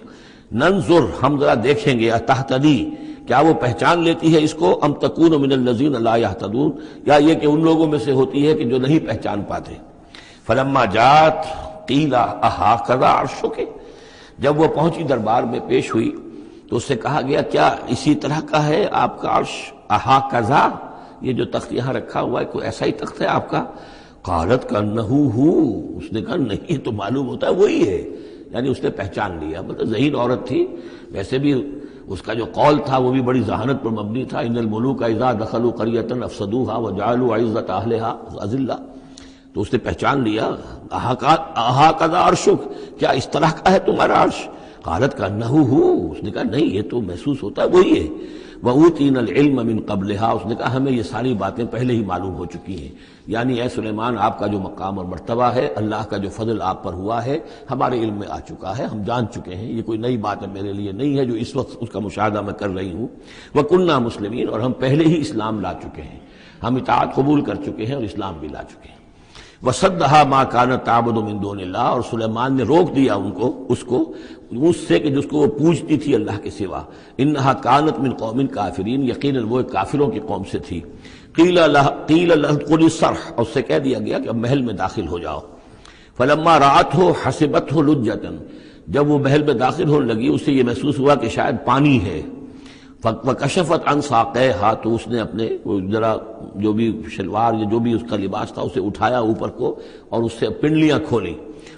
Speaker 2: ننظر، ہم ذرا دیکھیں گے، اتہتدی، کیا وہ پہچان لیتی ہے اس کو، ام تکون من الذین لا یہتدون، یا یہ کہ ان لوگوں میں سے ہوتی ہے کہ جو نہیں پہچان پاتے۔ فلما جات قیل اہٰذا عرشک، جب وہ پہنچی دربار میں پیش ہوئی تو اس سے کہا گیا کیا اسی طرح کا ہے آپ کا عرش، اہٰذا، یہ جو تخت یہاں رکھا ہوا ہے کوئی ایسا ہی تخت ہے آپ کا؟ قالت کانہ ہو، اس نے کہا نہیں، تو معلوم ہوتا ہے وہی ہے، یعنی اس نے پہچان لیا، مطلب ذہین عورت تھی، ویسے بھی اس کا جو قول تھا وہ بھی بڑی ذہانت پر مبنی تھا، ان الملوک اذا دخلوا قریۃ افسدوها وجعلوا عزۃ اہلها اذلہ، تو اس نے پہچان لیا۔ اہٰذا عرشک، کیا اس طرح کا ہے تمہارا عرش؟ قالت کانہ ہو، اس نے کہا نہیں، یہ تو محسوس ہوتا ہے وہی ہے۔ وَأُوتِينَا الْعِلْمَ مِنْ قَبْلِهَا، اس نے کہا ہمیں یہ ساری باتیں پہلے ہی معلوم ہو چکی ہیں، یعنی اے سلیمان آپ کا جو مقام اور مرتبہ ہے، اللہ کا جو فضل آپ پر ہوا ہے، ہمارے علم میں آ چکا ہے، ہم جان چکے ہیں، یہ کوئی نئی بات ہے میرے لیے نہیں ہے جو اس وقت اس کا مشاہدہ میں کر رہی ہوں۔ وَكُنَّا مُسْلِمِينَ، اور ہم پہلے ہی اسلام لا چکے ہیں، ہم اطاعت قبول کر چکے ہیں اور اسلام بھی لا چکے ہیں۔ وَصَدَّهَا مَا كَانَتْ تَعْبُدُ مِن دُونِ اللَّهِ، اور سلیمان نے روک دیا اس کو اس سے کہ جس کو وہ پوجتی تھی اللہ کے سوا۔ انہا کانت من قوم کافرین، یقیناً وہ ایک کافروں کی قوم سے تھی۔ قیل لها ادخلی الصرح، اور اس سے کہہ دیا گیا کہ اب محل میں داخل ہو جاؤ۔ فلما رأته حسبته لجة، جب وہ محل میں داخل ہونے لگی اسے یہ محسوس ہوا کہ شاید پانی ہے۔ وکشفت عن ساقیہا، تو اس نے اپنے ذرا جو بھی شلوار یا جو بھی اس کا لباس تھا اسے اٹھایا اوپر کو اور اس سے پنڈلیاں کھولی۔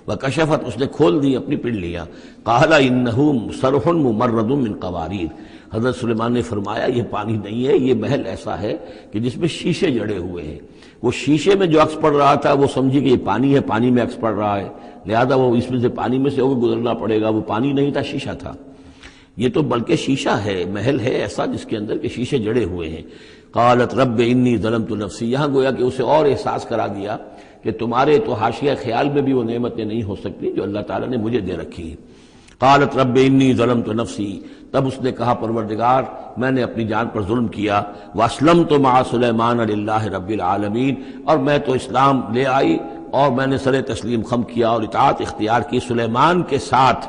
Speaker 2: وکشفت، اس نے کھول دی اپنی پنڈلیاں۔ قال انہ صرح ممرد من قواریر، حضرت سلیمان نے فرمایا یہ پانی نہیں ہے، یہ محل ایسا ہے کہ جس میں شیشے جڑے ہوئے ہیں۔ وہ شیشے میں جو عکس پڑ رہا تھا وہ سمجھی کہ یہ پانی ہے، پانی میں عکس پڑ رہا ہے، لہذا وہ اس میں سے پانی میں سے ہو کے گزرنا پڑے گا، وہ پانی نہیں تھا، شیشہ تھا۔ یہ تو بلکہ شیشہ ہے، محل ہے ایسا جس کے اندر کہ شیشے جڑے ہوئے ہیں۔ قالت رب انی ظلمت نفسی، یہاں گویا کہ اسے اور احساس کرا دیا کہ تمہارے تو حاشیہ خیال میں بھی وہ نعمتیں نہیں ہو سکتی جو اللہ تعالیٰ نے مجھے دے رکھی ہیں۔ قالت رب انی ظلمت نفسی، تب اس نے کہا پروردگار میں نے اپنی جان پر ظلم کیا۔ واسلمت مع سلیمان للہ رب العالمین، اور میں تو اسلام لے آئی اور میں نے سر تسلیم خم کیا اور اطاعت اختیار کی سلیمان کے ساتھ،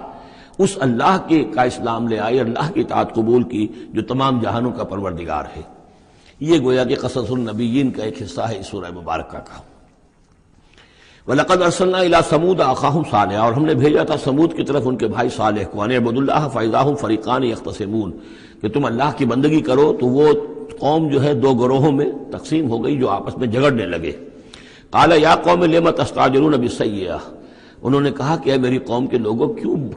Speaker 2: اس اللہ کے کا اسلام لے آئی، اللہ کی اطاعت قبول کی جو تمام جہانوں کا پروردگار ہے۔ یہ گویا کہ قصص النبیین کا ایک حصہ ہے اس سورہ مبارکہ کا۔ وَلَقَدْ أَرْسَلْنَا إِلَىٰ ثَمُودَ أَخَاهُمْ صَالِحًا، اور ہم نے بھیجا تھا سمود کی طرف ان کے بھائی صالح کو، أَنِ اعْبُدُوا اللَّهَ فَإِذَا هُمْ فَرِيقَانِ يَخْتَصِمُونَ، کہ تم اللہ کی بندگی کرو تو وہ قوم جو ہے دو گروہوں میں تقسیم ہو گئی جو آپس میں جھگڑنے لگے۔ قَالَ يَا قَوْمِ لِمَ تَسْتَعْجِلُونَ بِالسَّيِّئَةِ، انہوں نے کہا کہ اے میری قوم کے لوگوں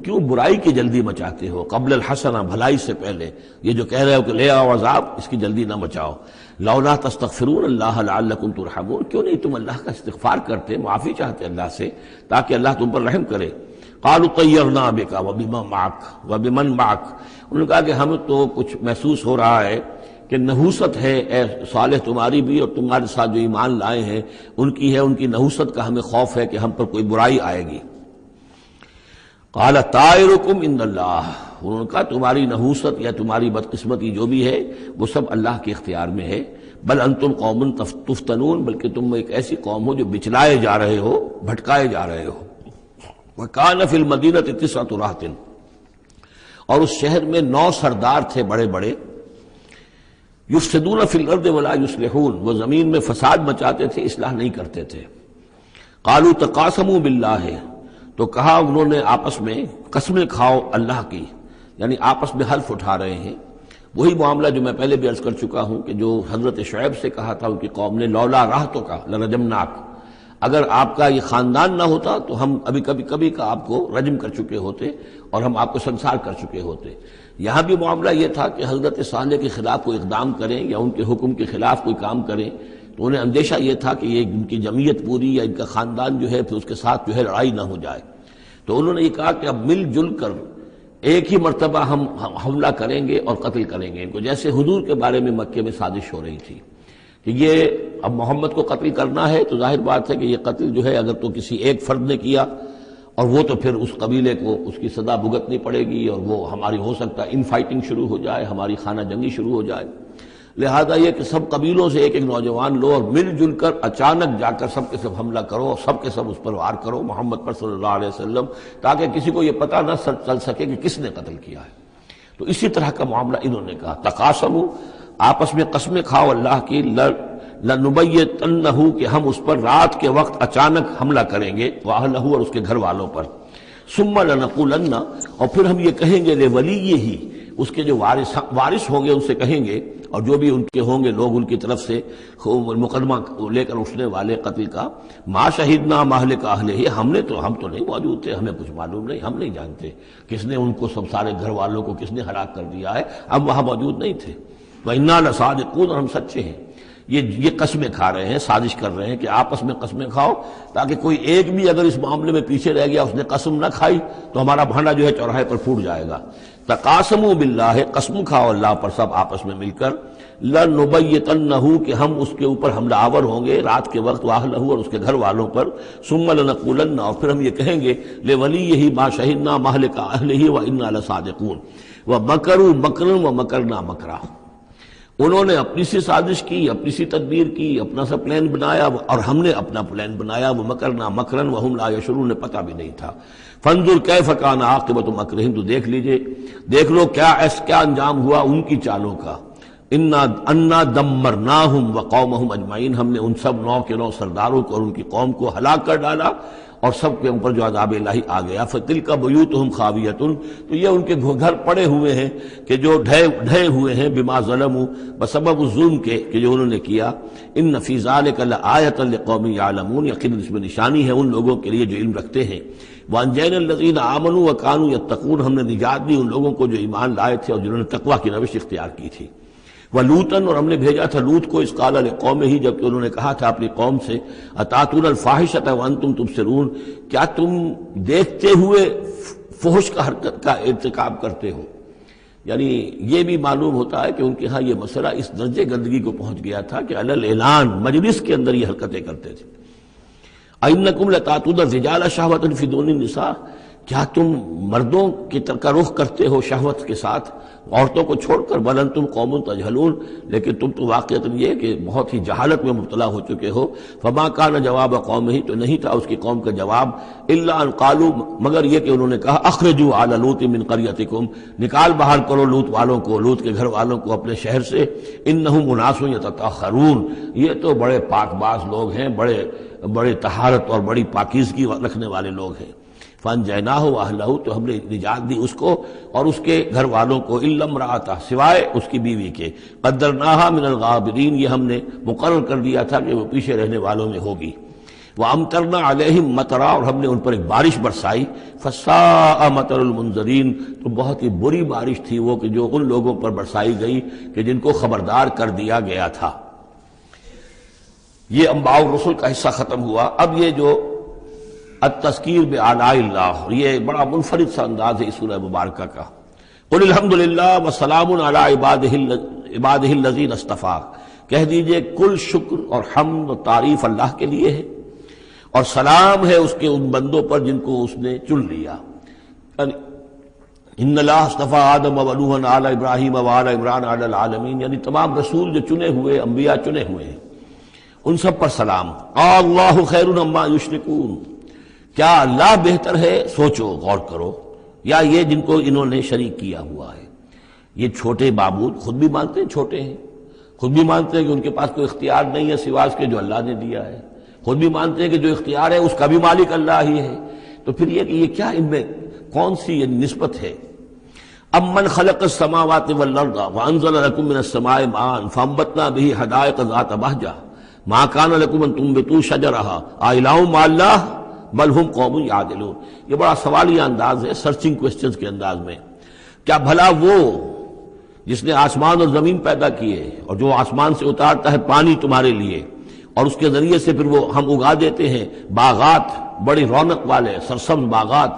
Speaker 2: کیوں برائی کی جلدی مچاتے ہو، قبل الحسنہ، بھلائی سے پہلے، یہ جو کہہ رہے ہو کہ لے آؤ عذاب، اس کی جلدی نہ مچاؤ۔ لولا تستغفرون اللہ لعلکم ترحمون، کیوں نہیں تم اللہ کا استغفار کرتے، معافی چاہتے اللہ سے تاکہ اللہ تم پر رحم کرے۔ قالوا طیرنا بک وبمن معک، انہوں نے کہا کہ ہمیں تو کچھ محسوس ہو رہا ہے کہ نحوست ہے اے صالح تمہاری بھی، اور تمہارے ساتھ جو ایمان لائے ہیں ان کی ہے، ان کی نحوست کا ہمیں خوف ہے کہ ہم پر کوئی برائی آئے گی۔ قال طائرکم عند اللہ، انہوں نے کہا تمہاری نحوست یا تمہاری بدقسمتی جو بھی ہے وہ سب اللہ کے اختیار میں ہے۔ بل انتم قوم تفتنون، بلکہ تم ایک ایسی قوم ہو جو بچلائے جا رہے ہو، بھٹکائے جا رہے ہو۔ وکان فی المدینۃ 9 رہط، اور اس شہر میں 9 سردار تھے بڑے بڑے، یفسدون فی الارض ولا یصلحون، وہ زمین میں فساد مچاتے تھے، اصلاح نہیں کرتے تھے۔ قالوا تقاسموا باللہ، تو کہا انہوں نے آپس میں قسمیں کھاؤ اللہ کی، یعنی آپس میں حلف اٹھا رہے ہیں۔ وہی معاملہ جو میں پہلے بھی عرض کر چکا ہوں کہ جو حضرت شعیب سے کہا تھا ان کی قوم نے، لولا رہتک لرجمناک، اگر آپ کا یہ خاندان نہ ہوتا تو ہم ابھی کبھی کا آپ کو رجم کر چکے ہوتے اور ہم آپ کو سنسار کر چکے ہوتے۔ یہاں بھی معاملہ یہ تھا کہ حضرت صالح کے خلاف کوئی اقدام کریں یا ان کے حکم کے خلاف کوئی کام کریں تو انہیں اندیشہ یہ تھا کہ یہ ان کی جمعیت پوری یا ان کا خاندان جو ہے پھر اس کے ساتھ جو ہے لڑائی نہ ہو جائے۔ تو انہوں نے یہ کہا کہ اب مل جل کر ایک ہی مرتبہ ہم حملہ کریں گے اور قتل کریں گے ان کو، جیسے حضور کے بارے میں مکے میں سازش ہو رہی تھی کہ یہ اب محمد کو قتل کرنا ہے، تو ظاہر بات ہے کہ یہ قتل جو ہے اگر تو کسی ایک فرد نے کیا اور وہ تو پھر اس قبیلے کو اس کی سزا بھگتنی پڑے گی، اور وہ ہماری ہو سکتا ہے ان فائٹنگ شروع ہو جائے، ہماری خانہ جنگی شروع ہو جائے۔ لہذا یہ کہ سب قبیلوں سے ایک ایک نوجوان لو اور مل جل کر اچانک جا کر سب کے سب حملہ کرو اور سب کے سب اس پر وار کرو محمد پر صلی اللہ علیہ وسلم، تاکہ کسی کو یہ پتہ نہ چل سکے کہ کس نے قتل کیا ہے۔ تو اسی طرح کا معاملہ انہوں نے کہا، تقاسموا، آپس میں قسمیں کھاؤ اللہ کی، لنبیتنہ، کہ ہم اس پر رات کے وقت اچانک حملہ کریں گے، واہلہ، اور اس کے گھر والوں پر، ثم لنقولن، اور پھر ہم یہ کہیں گے لولیہ، اس کے جو وارث ہوں گے ان سے کہیں گے، اور جو بھی ان کے ہوں گے لوگ ان کی طرف سے مقدمہ لے کر اٹھنے والے قتل کا، ما شہدنا مہلک اہلہ، ہم تو نہیں موجود تھے، ہمیں کچھ معلوم نہیں، ہم نہیں جانتے کس نے ان کو سب سارے گھر والوں کو کس نے ہلاک کر دیا ہے، ہم وہاں موجود نہیں تھے، وَإِنَّا لَصَادِقُونَ، اور ہم سچے ہیں۔ یہ قسمیں کھا رہے ہیں، سازش کر رہے ہیں کہ آپس میں قسمیں کھاؤ، تاکہ کوئی ایک بھی اگر اس معاملے میں پیچھے رہ گیا، اس نے قسم نہ کھائی تو ہمارا بھانڈا جو ہے چوراہے پر پھوٹ جائے گا۔ تقاسموا باللہ، قسم کھاؤ اللہ پر سب آپس میں مل کر، لنبیتنہ، کہ ہم اس کے اوپر حملہ آور ہوں گے رات کے وقت، واہلہ، اور اس کے گھر والوں پر، ثم لنقولن، اور پھر ہم یہ کہیں گے لولیہ ما شہدنا مہلک اہلہ وإنا لصادقون، ومکروا مکرا ومکرنا مکرا، انہوں نے اپنی سی سازش کی، اپنی سی تدبیر کی، اپنا سا پلان بنایا، اور ہم نے اپنا پلان بنایا، وہ مکرنا مکرن وہم لا یشعرون، نے پتہ بھی نہیں تھا۔ فانظر کیف کان عاقبۃ مکرہم، تو دیکھ لیجئے، دیکھ لو کیا انجام ہوا ان کی چالوں کا۔ انا دمرناہم وقومہم اجمعین، ہم نے ان سب 9 کے 9 سرداروں کو اور ان کی قوم کو ہلاک کر ڈالا، اور سب کے اوپر جو عذاب الہی آ گیا۔ فتلک بیوتہم خاویۃ، تو یہ ان کے گھر پڑے ہوئے ہیں کہ جو ڈھے ہوئے ہیں، بما ظلموا، بسبب الظلم کے کہ جو انہوں نے کیا۔ ان فی ذلک لآیۃ لقوم یعلمون، یقیناً اس میں نشانی ہے ان لوگوں کے لیے جو علم رکھتے ہیں۔ وانجینا الذین آمنوا وکانوا یتقون، ہم نے نجات دی ان لوگوں کو جو ایمان لائے تھے اور جنہوں نے تقویٰ کی روش اختیار کی تھی۔ وَلُوطًا، اور ہم نے بھیجا تھا لوط کو، اذ قال لقومہ، جبکہ انہوں نے کہا تھا اپنی قوم سے، اتاتون الفاحشۃ وانتم تبصرون، کیا تم دیکھتے ہوئے فحش کا حرکت کا ارتکاب کرتے ہو؟ یعنی یہ بھی معلوم ہوتا ہے کہ ان کے ہاں یہ مسئلہ اس درجے گندگی کو پہنچ گیا تھا کہ علی الاعلان مجلس کے اندر یہ حرکتیں کرتے تھے۔ اَإِنَّكُمْ لَتَأْتُونَ الرِّجَالَ شَهْوَةً فِي دُونِ النِّسَاءِ، کیا تم مردوں کی طرف کا رخ کرتے ہو شہوت کے ساتھ عورتوں کو چھوڑ کر؟ بل انتم قوم تجہلون، لیکن تم تو واقعتاً یہ کہ بہت ہی جہالت میں مبتلا ہو چکے ہو۔ فما کان جواب قومہ، تو نہیں تھا اس کی قوم کا جواب، الا ان قالوا، مگر یہ کہ انہوں نے کہا، اخرجوا آل لوط من قریتکم، نکال باہر کرو لوط والوں کو، لوط کے گھر والوں کو اپنے شہر سے، انہم اناس یتطہرون، یہ تو بڑے پاک باز لوگ ہیں، بڑے طہارت اور بڑی پاکیزگی رکھنے والے لوگ ہیں۔ فانجیناہ واہلہ، تو ہم نے نجات دی اس کو اور اس کے گھر والوں کو، الا امرأتہ، سوائے اس کی بیوی کے، قدرناہا من الغابرین، یہ ہم نے مقرر کر دیا تھا کہ وہ پیچھے رہنے والوں میں ہوگی۔ وامطرنا علیہم مطرا، اور ہم نے ان پر ایک بارش برسائی، فساء مطر المنذرین، تو بہت ہی بری بارش تھی وہ کہ جو ان لوگوں پر برسائی گئی کہ جن کو خبردار کر دیا گیا تھا۔ یہ انباء الرسل کا حصہ ختم ہوا۔ اب یہ جو التذکیر بآلاء اللہ، یہ بڑا منفرد سا انداز ہے اس سورہ مبارکہ کا۔ قل الحمد للہ وسلام علی عبادہ الذین اصطفیٰ، کہہ دیجئے کل شکر اور حمد و تعریف اللہ کے لیے ہے، اور سلام ہے اس کے ان بندوں پر جن کو اس نے چن لیا۔ ان اللہ اصطفیٰ آدم و نوحا آل ابراہیم و آل عمران علی العالمین، یعنی تمام رسول جو چنے ہوئے، انبیاء چنے ہوئے ہیں، ان سب پر سلام۔ اللہ خیر عما یشرکون، کیا اللہ بہتر ہے، سوچو غور کرو، یا یہ جن کو انہوں نے شریک کیا ہوا ہے۔ یہ چھوٹے معبود خود بھی مانتے ہیں چھوٹے ہیں، خود بھی مانتے ہیں کہ ان کے پاس کوئی اختیار نہیں ہے سوائے اس کے جو اللہ نے دیا ہے، خود بھی مانتے ہیں کہ جو اختیار ہے اس کا بھی مالک اللہ ہی ہے۔ تو پھر یہ کہ یہ کیا ان میں کون سی یہ نسبت ہے؟ امن خلق السماوات والارض وانزل لكم من السماء ماء فانبتنا به حدائق ذات بهجة ما كان لكم ان تنبتوا شجرها أإله مع الله بل هم قوم يعدلون۔ یہ بڑا سوالیہ انداز ہے، سرچنگ کوسچنز کے انداز میں۔ کیا بھلا وہ جس نے آسمان اور زمین پیدا کیے اور جو آسمان سے اتارتا ہے پانی تمہارے لیے، اور اس کے ذریعے سے پھر وہ ہم اگا دیتے ہیں باغات، بڑی رونق والے سرسبز باغات،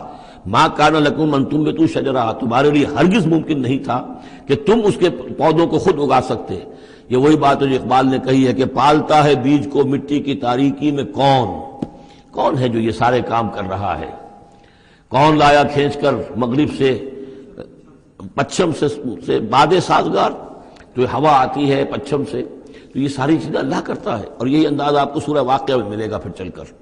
Speaker 2: ما کان لکم ان تنبتوا شجرہ، تمہارے لیے ہرگز ممکن نہیں تھا کہ تم اس کے پودوں کو خود اگا سکتے۔ یہ وہی بات ہے جو اقبال نے کہی ہے کہ پالتا ہے بیج کو مٹی کی تاریکی میں کون ہے جو یہ سارے کام کر رہا ہے؟ کون لایا کھینچ کر مغرب سے پچھم سے باد سازگار، تو ہوا آتی ہے پچھم سے، تو یہ ساری چیزیں اللہ کرتا ہے۔ اور یہی انداز آپ کو سورہ واقعہ میں ملے گا پھر چل کر۔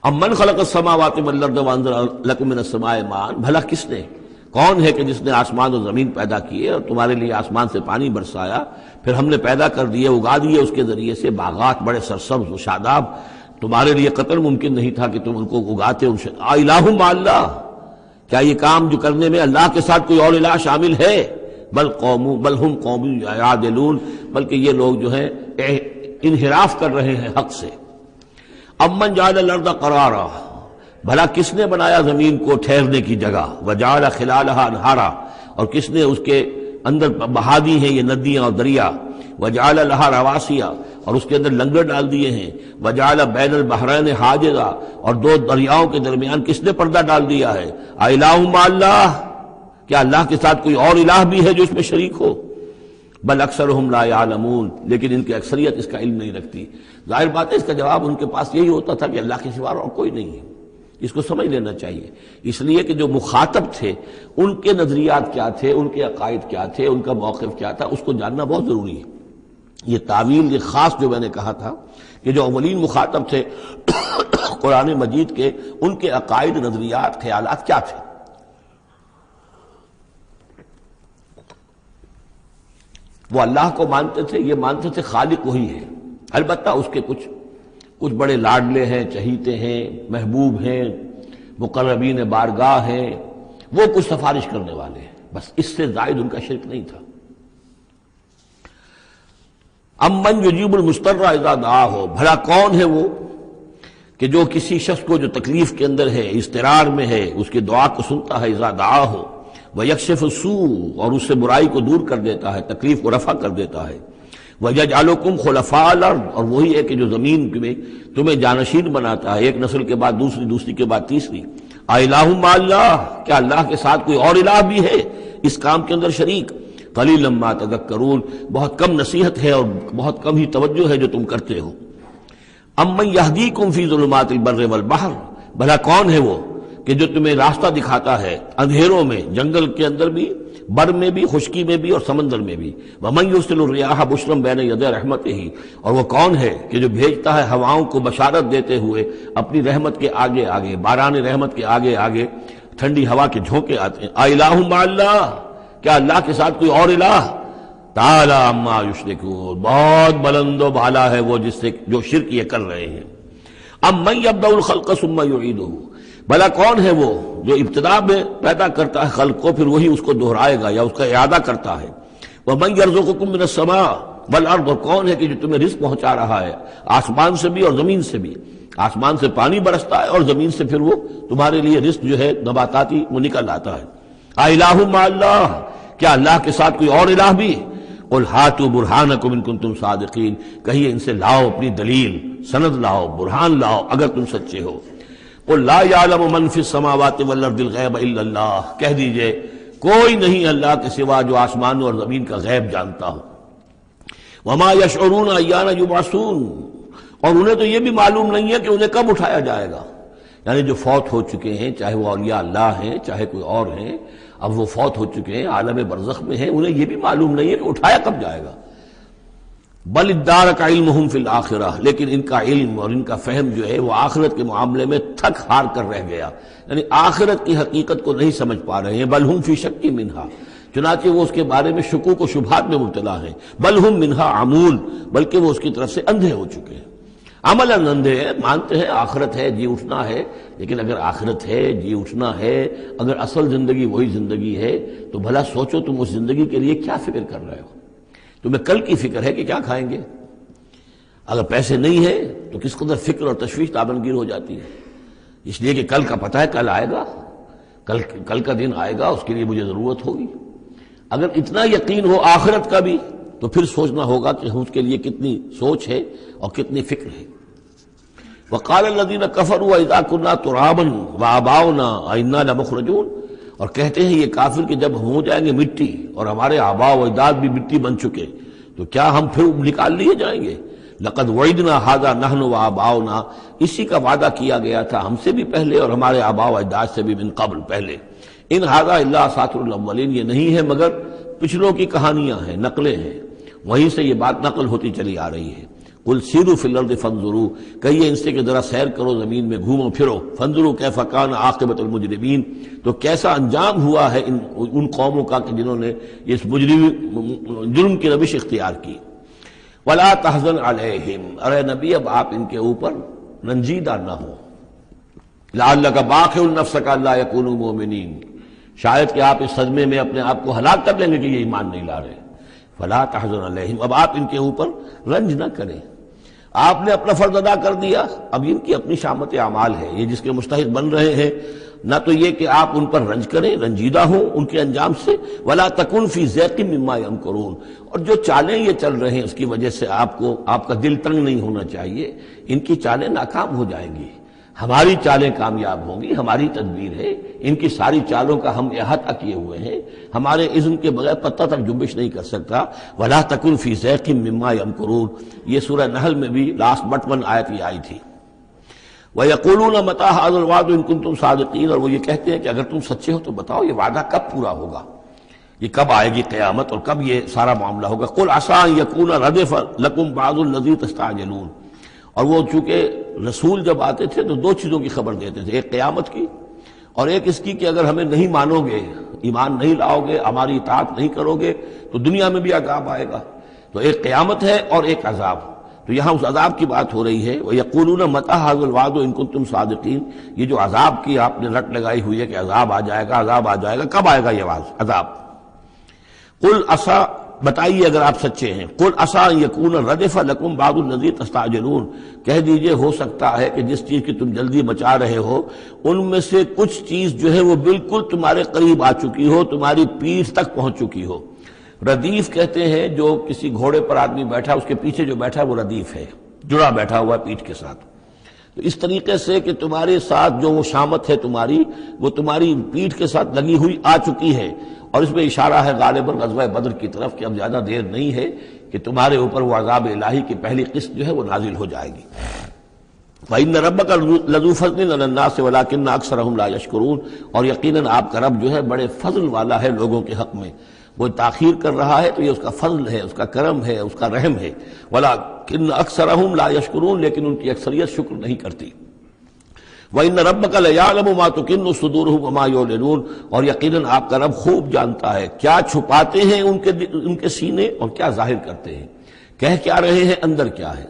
Speaker 2: امن خلق السماوات والارض وانزل لکم من السماء ماء، بھلا کس نے، کون ہے کہ جس نے آسمان اور زمین پیدا کیے اور تمہارے لیے آسمان سے پانی برسایا، پھر ہم نے پیدا کر دیے، اگا دیے اس کے ذریعے سے باغات بڑے سرسبز و شاداب، تمہارے لیے قطر ممکن نہیں تھا کہ تم ان کو اگاتے۔ الہ مع اللہ، کیا یہ کام جو کرنے میں اللہ کے ساتھ کوئی اور الہ شامل ہے؟ بل ہم قوم یعدلون، بلکہ یہ لوگ جو ہیں انحراف کر رہے ہیں حق سے۔ امن جعل الارض قرارا، بھلا کس نے بنایا زمین کو ٹھہرنے کی جگہ، وجعل خلالها انہارا، اور کس نے اس کے اندر بہا دی ہیں یہ ندیاں اور دریا، وجعل لها رواسیا، اور اس کے اندر لنگر ڈال دیے ہیں، وجعل بین البحرین حاجزا، اور دو دریاؤں کے درمیان کس نے پردہ ڈال دیا ہے؟ الہ مع اللہ، کیا اللہ کے ساتھ کوئی اور الہ بھی ہے جو اس میں شریک ہو؟ بل اکثرهم لا يعلمون، لیکن ان کی اکثریت اس کا علم نہیں رکھتی۔ ظاہر بات ہے اس کا جواب ان کے پاس یہی ہوتا تھا کہ اللہ کے سوا اور کوئی نہیں ہے۔ اس کو سمجھ لینا چاہیے، اس لیے کہ جو مخاطب تھے ان کے نظریات کیا تھے، ان کے عقائد کیا تھے، ان کا موقف کیا تھا، اس کو جاننا بہت ضروری ہے۔ یہ تعویل، یہ خاص جو میں نے کہا تھا کہ جو اولین مخاطب تھے قرآن مجید کے، ان کے عقائد، نظریات، خیالات کیا تھے۔ وہ اللہ کو مانتے تھے، یہ مانتے تھے خالق وہی ہے، البتہ اس کے کچھ بڑے لاڈلے ہیں، چہیتے ہیں، محبوب ہیں، مقربین بارگاہ ہیں، وہ کچھ سفارش کرنے والے ہیں، بس اس سے زائد ان کا شرک نہیں تھا۔ امن یجیب المضطر اذا دعاہ، بھلا کون ہے وہ کہ جو کسی شخص کو جو تکلیف کے اندر ہے، اضطرار میں ہے، اس کی دعا کو سنتا ہے، اذا دعاہ ویکشف السوء، اور اس سے برائی کو دور کر دیتا ہے، تکلیف کو رفع کر دیتا ہے، وَيَجْعَلُكُمْ خُلَفَاءَ الْأَرْضِ، اور وہی ہے کہ جو زمین میں تمہیں جانشین بناتا ہے، ایک نسل کے بعد دوسری، دوسری کے بعد تیسری۔ اِلَٰهٌ مَّعَ اللَّهِ، کیا اللہ کے ساتھ کوئی اور الہ بھی ہے اس کام کے اندر شریک؟ قَلِيلًا مَّا تَذَكَّرُونَ، بہت کم نصیحت ہے اور بہت کم ہی توجہ ہے جو تم کرتے ہو۔ أَمَّن يَهْدِيكُمْ فِي ظُلُمَاتِ الْبَرِّ وَالْبَحْرِ، بھلا کون ہے وہ کہ جو تمہیں راستہ دکھاتا ہے اندھیروں میں، جنگل کے اندر بھی، بر میں بھی، خشکی میں بھی اور سمندر میں بھی۔ وَمَن يُرْسِلُ الرِّيَاحَ بُشْرًا بَيْنَ يَدَيْ رَحْمَتِهِ، اور وہ کون ہے کہ جو بھیجتا ہے ہواؤں کو بشارت دیتے ہوئے اپنی رحمت کے آگے آگے، باران رحمت کے آگے آگے ٹھنڈی ہوا کے جھونکے آتے ہیں۔ اِلَٰهٌ مَّعَ اللَّهِ، کیا اللہ کے ساتھ کوئی اور الہ؟ تعالیٰ عما یشرکون، بہت بلند و بالا ہے وہ جس سے جو شرک یہ کر رہے ہیں۔ امن یبدأ الخلق ثم یعیدہ، بھلا کون ہے وہ جو ابتدا میں پیدا کرتا ہے خلق کو، پھر وہی اس کو دہرائے گا یا اس کا اعادہ کرتا ہے۔ وَمَن يَرْزُقُكُم مِّنَ السَّمَاءِ وَالْأَرْضِ، اور کون ہے کہ جو تمہیں رزق پہنچا رہا ہے آسمان سے بھی اور زمین سے بھی، آسمان سے پانی برستا ہے اور زمین سے پھر وہ تمہارے لیے رزق جو ہے نباتاتی وہ نکل آتا ہے۔ اِلَٰهٌ مَّعَ اللَّهِ، کیا اللہ کے ساتھ کوئی اور الہ بھی؟ قُلْ هَاتُوا بُرْهَانَكُمْ إِن كُنتُمْ صَادِقِينَ، کہیے ان سے لاؤ اپنی دلیل، سند لاؤ، برہان لاؤ اگر تم سچے ہو۔ قُلْ لَا يَعْلَمُ مَن فِي السَّمَاوَاتِ وَالْأَرْضِ الْغَيْبَ إِلَّا اللَّهُ، کہہ دیجئے کوئی نہیں اللہ کے سوا جو آسمانوں اور زمین کا غیب جانتا ہو۔ وَمَا يَشْعُرُونَ أَيَّانَ يُبْعَثُونَ، اور انہیں تو یہ بھی معلوم نہیں ہے کہ انہیں کب اٹھایا جائے گا۔ یعنی جو فوت ہو چکے ہیں، چاہے وہ اولیاء اللہ ہیں چاہے کوئی اور ہیں، اب وہ فوت ہو چکے ہیں، عالم برزخ میں ہیں، انہیں یہ بھی معلوم نہیں ہے کہ اٹھایا کب جائے گا۔ بل ادارک علمہم فی الآخرہ، لیکن ان کا علم اور ان کا فہم جو ہے وہ آخرت کے معاملے میں تھک ہار کر رہ گیا، یعنی آخرت کی حقیقت کو نہیں سمجھ پا رہے ہیں۔ بل ہم فی شک منہا، چنانچہ وہ اس کے بارے میں شکوک و شبہات میں مبتلا ہیں۔ بل ہم منہا عمون، بلکہ وہ اس کی طرف سے اندھے ہو چکے ہیں، عملاً اندھے ہیں، مانتے ہیں آخرت ہے، جی اٹھنا ہے، لیکن اگر آخرت ہے، جی اٹھنا ہے، اگر اصل زندگی وہی زندگی ہے تو بھلا سوچو تم اس زندگی کے لیے کیا فکر کر رہے ہو؟ تمہیں کل کی فکر ہے کہ کیا کھائیں گے؟ اگر پیسے نہیں ہیں تو کس قدر فکر اور تشویش تابنگیر ہو جاتی ہے، اس لیے کہ کل کا پتہ ہے کل آئے گا، کل کا دن آئے گا، اس کے لیے مجھے ضرورت ہوگی۔ اگر اتنا یقین ہو آخرت کا بھی تو پھر سوچنا ہوگا کہ اس کے لیے کتنی سوچ ہے اور کتنی فکر ہے۔ وقال الذین کفروا اذا كنا ترابا وآباؤنا أئنا لمخرجون، اور کہتے ہیں یہ کافر کہ جب ہو جائیں گے مٹی اور ہمارے آباء و اجداد بھی مٹی بن چکے تو کیا ہم پھر نکال لیے جائیں گے؟ لقد وعدنا هذا نحن وآباؤنا، اسی کا وعدہ کیا گیا تھا ہم سے بھی پہلے اور ہمارے آباء و اجداد سے بھی من قبل پہلے۔ ان هذا الا اساطیر الاولین، یہ نہیں ہے مگر پچھلوں کی کہانیاں ہیں، نقلیں ہیں، وہیں سے یہ بات نقل ہوتی چلی آ رہی ہے۔ قل سیروا فی الارض فانظروا، کہیے ان سے کہ ذرا سیر کرو زمین میں، گھومو پھرو، فانظروا کیف کان عاقبۃ المجرمین، تو کیسا انجام ہوا ہے ان قوموں کا کہ جنہوں نے اس جرم کی روش اختیار کی۔ ولا تحزن علیہم، ارے نبی اب آپ ان کے اوپر رنجیدہ نہ ہو، لعلک باخع نفسک الا یکونوا مؤمنین، شاید کہ آپ اس صدمے میں اپنے آپ کو ہلاک کر لیں گے کہ یہ ایمان نہیں لا رہے۔ فلا تحزن علیہم، اب آپ ان کے اوپر رنج نہ کریں، آپ نے اپنا فرض ادا کر دیا، اب ان کی اپنی شامت اعمال ہے، یہ جس کے مستحق بن رہے ہیں، نہ تو یہ کہ آپ ان پر رنج کریں، رنجیدہ ہوں ان کے انجام سے، ولا تکن فی ضیق مما یمکرون، اور جو چالیں یہ چل رہے ہیں اس کی وجہ سے آپ کا دل تنگ نہیں ہونا چاہیے، ان کی چالیں ناکام ہو جائیں گی، ہماری چالیں کامیاب ہوں گی، ہماری تدبیر ہے، ان کی ساری چالوں کا ہم احاطہ کیے ہوئے ہیں، ہمارے اذن کے بغیر پتہ تک جنبش نہیں کر سکتا۔ ولا تکن فی ضیق مما یمکرون، یہ سورہ نحل میں بھی لاسٹ بٹ 1 آیت یہ آئی تھی۔ وَيَقُولُونَ مَتَىٰ هَٰذَا الْوَعْدُ إِن كُنتُمْ صَادِقِينَ، اور وہ یہ کہتے ہیں کہ اگر تم سچے ہو تو بتاؤ یہ وعدہ کب پورا ہوگا، یہ کب آئے گی قیامت اور کب یہ سارا معاملہ ہوگا۔ قُلْ عَسَىٰ أَن يَكُونَ رَدِفَ لَكُمْ بَعْضُ الَّذِي تَسْتَعْجِلُونَ، اور وہ چونکہ رسول جب آتے تھے تو 2 چیزوں کی خبر دیتے تھے، ایک قیامت کی اور ایک اس کی کہ اگر ہمیں نہیں مانو گے، ایمان نہیں لاؤ گے، ہماری اطاعت نہیں کرو گے تو دنیا میں بھی عذاب آئے گا، تو ایک قیامت ہے اور ایک عذاب، تو یہاں اس عذاب کی بات ہو رہی ہے۔ وَيَقُولُونَ مَتَىٰ هَٰذَا الْوَعْدُ إِن كُنتُمْ صَادِقِينَ، یہ جو عذاب کی آپ نے رٹ لگائی ہوئی ہے کہ عذاب آ جائے گا، عذاب آ جائے گا، کب آئے گا یہ عذاب؟ قُلْ عَسَىٰ، بتائیے اگر آپ سچے ہیں، قُلْ عَسَىٰ أَن يَكُونَ رَدِفَ لَكُمْ بَعْضُ الَّذِي تَسْتَعْجِلُونَ، کہہ دیجئے ہو سکتا ہے کہ جس چیز کی تم جلدی مچا رہے ہو ان میں سے کچھ چیز جو ہے وہ بالکل تمہارے قریب آ چکی ہو، تمہاری پیٹھ تک پہنچ چکی ہو۔ ردیف کہتے ہیں جو کسی گھوڑے پر آدمی بیٹھا اس کے پیچھے جو بیٹھا وہ ردیف ہے، جڑا بیٹھا ہوا پیٹھ کے ساتھ، تو اس طریقے سے کہ تمہارے ساتھ جو وہ شامت ہے تمہاری، وہ تمہاری پیٹھ کے ساتھ لگی ہوئی آ چکی ہے، اور اس میں اشارہ ہے غالباً غزوہ بدر کی طرف کہ اب زیادہ دیر نہیں ہے کہ تمہارے اوپر وہ عذاب الہی کی پہلی قسط جو ہے وہ نازل ہو جائے گی۔ وَإِنَّ رَبَّكَ لَذُو فَضْلٍ عَلَى النَّاسِ وَلَٰكِنَّ أَكْثَرَهُمْ لَا يَشْكُرُونَ، اور یقیناً آپ کا رب جو ہے بڑے فضل والا ہے لوگوں کے حق میں، وہ تاخیر کر رہا ہے تو یہ اس کا فضل ہے، اس کا کرم ہے، اس کا رحم ہے۔ وَلَٰكِنَّ أَكْثَرَهُمْ لَا يَشْكُرُونَ، لیکن ان کی اکثریت شکر نہیں کرتی۔ وَإِنَّ رَبَّكَ لَيَعْلَمُ مَا تُكِنُّ صُدُورُهُمْ وَمَا يُعْلِنُونَ، اور یقیناً آپ کا رب خوب جانتا ہے کیا چھپاتے ہیں ان کے سینے اور کیا ظاہر کرتے ہیں، کہہ کیا رہے ہیں، اندر کیا ہے۔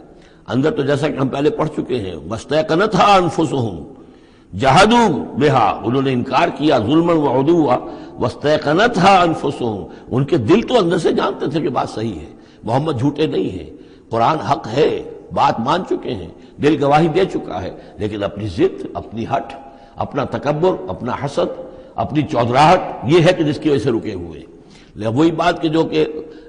Speaker 2: اندر تو جیسا کہ ہم پہلے پڑھ چکے ہیں، وَاسْتَيْقَنَتْهَا أَنفُسُهُمْ جَحَدُوا بِهَا، انہوں نے انکار کیا ظلمًا وعدوا، وَاسْتَيْقَنَتْهَا أَنفُسُهُمْ، ان کے دل تو اندر سے جانتے تھے کہ بات صحیح ہے، محمد جھوٹے نہیں ہیں، قرآن حق ہے، بات مان چکے ہیں، دل گواہی دے چکا ہے، لیکن اپنی ضد، اپنی ہٹ، اپنا تکبر، اپنا حسد، اپنی چودراہٹ، یہ ہے کہ جس کی وجہ سے رکے ہوئے۔ وہی بات کہ جو کہ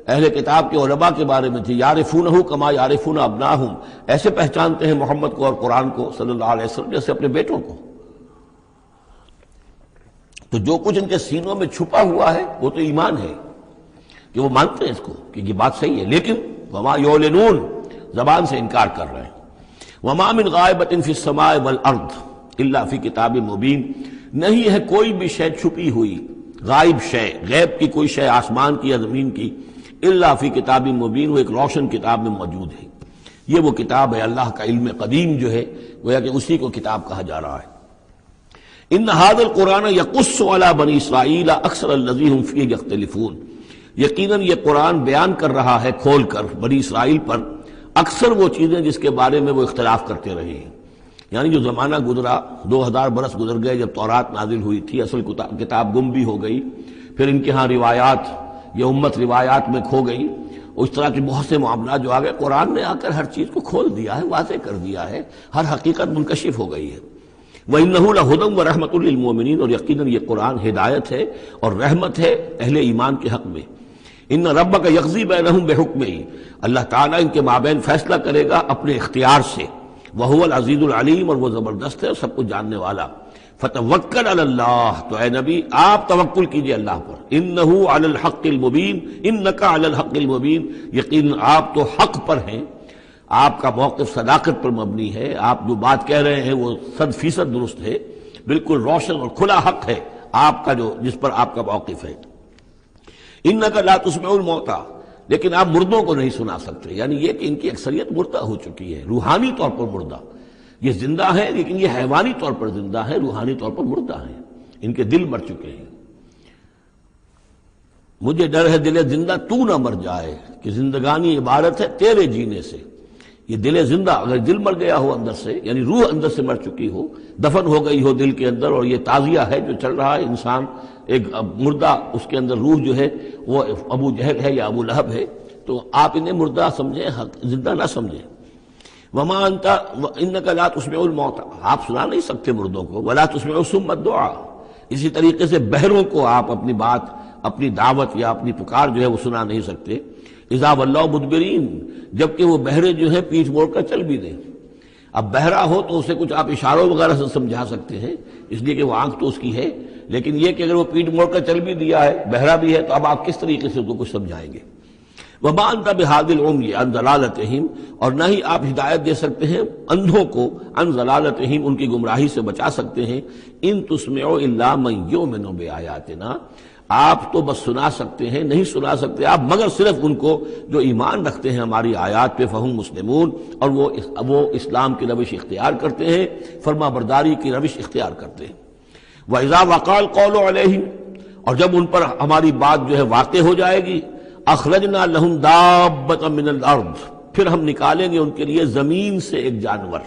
Speaker 2: اہل کتاب کے علماء کے بارے میں تھی، یعرفونہ کما یعرفون ابناہم، ایسے پہچانتے ہیں محمد کو اور قرآن کو صلی اللہ علیہ وسلم جیسے اپنے بیٹوں کو۔ تو جو کچھ ان کے سینوں میں چھپا ہوا ہے وہ تو ایمان ہے کہ وہ مانتے ہیں اس کو کہ یہ بات صحیح ہے، لیکن وما یعلنون، زبان سے انکار کر رہے ہیں۔ وما من غائبۃ فی السماء والارض الا فی کتاب مبین، نہیں ہے کوئی بھی شے چھپی ہوئی، غائب شے، غیب کی کوئی شے آسمان کی یا زمین کی، الا فی کتاب مبین، وہ ایک روشن کتاب میں موجود ہے۔ یہ وہ کتاب ہے، اللہ کا علم قدیم جو ہے گویا کہ اسی کو کتاب کہا جا رہا ہے۔ ان ھذا القرآن یقص علی بنی اسرائیل اکثر الذی ھم فیہ یختلفون، یقیناً یہ قرآن بیان کر رہا ہے کھول کر بنی اسرائیل پر اکثر وہ چیزیں جس کے بارے میں وہ اختلاف کرتے رہے ہیں، یعنی جو زمانہ گزرا، 2000 برس گزر گئے جب تورات نازل ہوئی تھی، اصل کتاب گم بھی ہو گئی، پھر ان کے ہاں روایات، یہ امت روایات میں کھو گئی، اس طرح کے بہت سے معاملات جو آ گئے، قرآن نے آ کر ہر چیز کو کھول دیا ہے، واضح کر دیا ہے، ہر حقیقت منکشف ہو گئی ہے۔ وَإِنَّهُ لَهُدًى وَرَحْمَةٌ لِّلْمُؤْمِنِينَ، اور یقیناً یہ قرآن ہدایت ہے اور رحمت ہے اہل ایمان کے حق میں۔ ان ربک یقضی بینہم بحکمہ، اللہ تعالیٰ ان کے مابین فیصلہ کرے گا اپنے اختیار سے۔ وہو العزیز العلیم، اور وہ زبردست ہے اور سب کچھ جاننے والا۔ فتوکل علی اللہ، تو اے نبی آپ توکل کیجئے اللہ پر، انہ علی الحق المبین، انک علی الحق المبین، یقیناً آپ تو حق پر ہیں، آپ کا موقف صداقت پر مبنی ہے، آپ جو بات کہہ رہے ہیں وہ 100% درست ہے، بالکل روشن اور کھلا حق ہے آپ کا جس پر آپ کا موقف ہے۔ انک لا تسمع الموتى، لیکن آپ مردوں کو نہیں سنا سکتے، یعنی یہ کہ ان کی اکثریت مردہ ہو چکی ہے، روحانی طور پر مردہ، یہ زندہ ہے لیکن یہ حیوانی طور پر زندہ ہے، روحانی طور پر مردہ ہیں، ان کے دل مر چکے ہیں۔ مجھے ڈر ہے دل زندہ تو نہ مر جائے، کہ زندگانی عبارت ہے تیرے جینے سے، یہ دل زندہ، اگر دل مر گیا ہو اندر سے، یعنی روح اندر سے مر چکی ہو، دفن ہو گئی ہو دل کے اندر، اور یہ تعزیہ ہے جو چل رہا ہے، انسان ایک مردہ، اس کے اندر روح جو ہے وہ ابو جہل ہے یا ابو لہب ہے، تو آپ انہیں مردہ سمجھیں، زندہ نہ سمجھیں۔ وما انت انک لا تسمع الموتى، آپ سنا نہیں سکتے مردوں کو، ولا تسمع الصم الدعاء، اسی طریقے سے بہروں کو آپ اپنی بات، اپنی دعوت یا اپنی پکار جو ہے وہ سنا نہیں سکتے۔ اذا ولوا مدبرین، جبکہ وہ بہرے جو ہیں پیٹھ موڑ کر چل بھی دیں۔ اب بہرا ہو تو اسے کچھ آپ اشاروں وغیرہ سے سمجھا سکتے ہیں، اس لیے کہ وہ آنکھ تو اس کی ہے، لیکن یہ کہ اگر وہ پیٹھ موڑ کر چل بھی دیا ہے، بہرا بھی ہے، تو اب آپ کس طریقے سے اس کو کچھ سمجھائیں گے؟ وما انت بہاد العمی عن ضلالتہم، اور نہ ہی آپ ہدایت دے سکتے ہیں اندھوں کو، عن ضلالتہم، ان کی گمراہی سے بچا سکتے ہیں۔ ان تسمع الا من یؤمن بآیاتنا، آپ تو بس سنا سکتے ہیں، نہیں سنا سکتے آپ مگر صرف ان کو جو ایمان رکھتے ہیں ہماری آیات پہ، فہم مسلمون، اور وہ اسلام کی روش اختیار کرتے ہیں، فرما برداری کی روش اختیار کرتے ہیں۔ وَإِذَا وَقَعَ الْقَوْلُ عَلَيْهِمْ، اور جب ان پر ہماری بات جو ہے واقع ہو جائے گی، اخرجنا لہم دابۃ من الارض، پھر ہم نکالیں گے ان کے لیے زمین سے ایک جانور،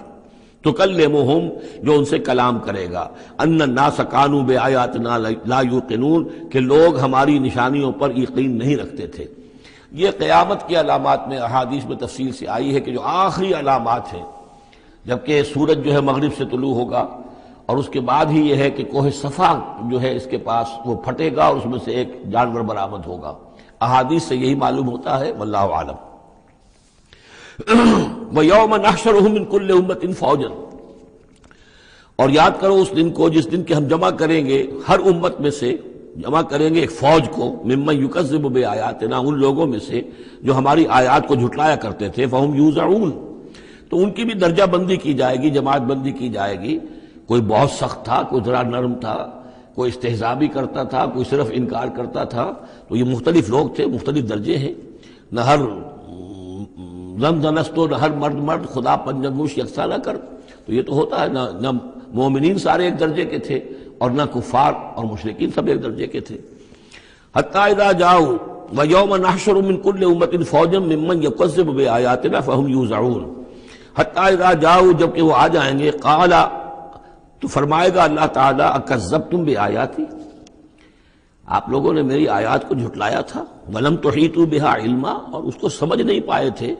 Speaker 2: تکلمہم، جو ان سے کلام کرے گا، ان الناس کانوا بآیاتنا لا یوقنون، کہ لوگ ہماری نشانیوں پر یقین نہیں رکھتے تھے۔ یہ قیامت کی علامات میں احادیث میں تفصیل سے آئی ہے کہ جو آخری علامات ہیں، جبکہ سورج جو ہے مغرب سے طلوع ہوگا، اور اس کے بعد ہی یہ ہے کہ کوہ صفا جو ہے اس کے پاس وہ پھٹے گا اور اس میں سے ایک جانور برآمد ہوگا۔ احادیث سے یہی معلوم ہوتا ہے، واللہ عالم۔ وَيَوْمَ نَحْشُرُهُم مِّن كُلِّ أُمَّةٍ فَوْجًا، اور یاد کرو اس دن کو جس دن کہ ہم جمع کریں گے ہر امت میں سے، جمع کریں گے ایک فوج کو، ممن یکذب بآیاتنا، ان لوگوں میں سے جو ہماری آیات کو جھٹلایا کرتے تھے، فہم یوزعون، تو ان کی بھی درجہ بندی کی جائے گی، جماعت بندی کی جائے گی۔ کوئی بہت سخت تھا، کوئی ذرا نرم تھا، کوئی استہزاء بھی کرتا تھا، کوئی صرف انکار کرتا تھا، تو یہ مختلف لوگ تھے، مختلف درجے ہیں، نہ ہر زنستو، نہ ہر مرد خدا پنجنگوش یکساں نہ کر، تو یہ تو ہوتا ہے، نہ مومنین سارے ایک درجے کے تھے، اور نہ کفار اور مشرکین سب ایک درجے کے تھے۔ حتی اذا جاؤ ویوم نحشر من کل امۃ فوجا ممن یکذب بآیاتنا فہم یوزعون، حتی اذا جاؤ، جبکہ وہ آ جائیں گے، قال، تو فرمائے گا اللہ تعالیٰ، اکذبتم بآیاتی، آپ لوگوں نے میری آیات کو جھٹلایا تھا، ولم تحیطوا بہا علما، اور اس کو سمجھ نہیں پائے تھے،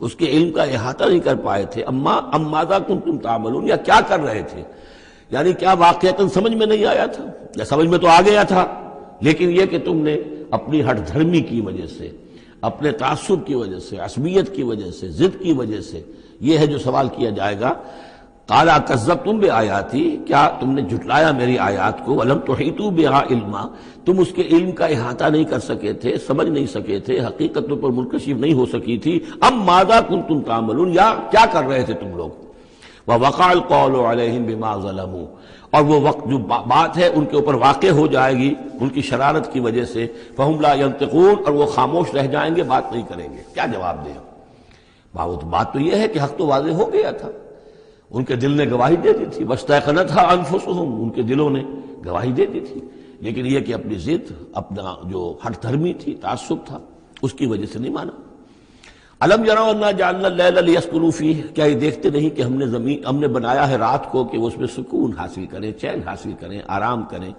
Speaker 2: اس کے علم کا احاطہ نہیں کر پائے تھے، ام ماذا کنتم تعملون، یا کیا کر رہے تھے، یعنی کیا واقعتاً سمجھ میں نہیں آیا تھا، یا سمجھ میں تو آ گیا تھا، لیکن یہ کہ تم نے اپنی ہٹ دھرمی کی وجہ سے، اپنے تعصب کی وجہ سے، عصبیت کی وجہ سے، ضد کی وجہ سے، یہ ہے جو سوال کیا جائے گا۔ قال کذبتم بآیاتی، کیا تم نے جھٹلایا میری آیات کو، ولم تحیطوا بہا علما، تم اس کے علم کا احاطہ نہیں کر سکے تھے، سمجھ نہیں سکے تھے، حقیقت پر منکشف نہیں ہو سکی تھی، ام ماذا کنتم تعملون، یا کیا کر رہے تھے تم لوگ۔ ووقع القول علیہم بما ظلموا، اور وہ وقت جو بات ہے ان کے اوپر واقع ہو جائے گی ان کی شرارت کی وجہ سے، فہم لا ینطقون، اور وہ خاموش رہ جائیں گے، بات نہیں کریں گے، کیا جواب دیں؟ بات تو یہ ہے کہ حق تو واضح ہو گیا تھا، ان کے دل نے گواہی دے دی تھی، واستيقنتها انفسهم، ان کے دلوں نے گواہی دے دی تھی، لیکن یہ کہ اپنی ضد، اپنا جو ہٹ دھرمی تھی، تعصب تھا، اس کی وجہ سے نہیں مانا۔ الم یروا انا جعلنا اللیل لیسکنوا فیہ، کیا یہ دیکھتے نہیں کہ ہم نے بنایا ہے رات کو کہ وہ اس میں سکون حاصل کریں، چین حاصل کریں، آرام کریں،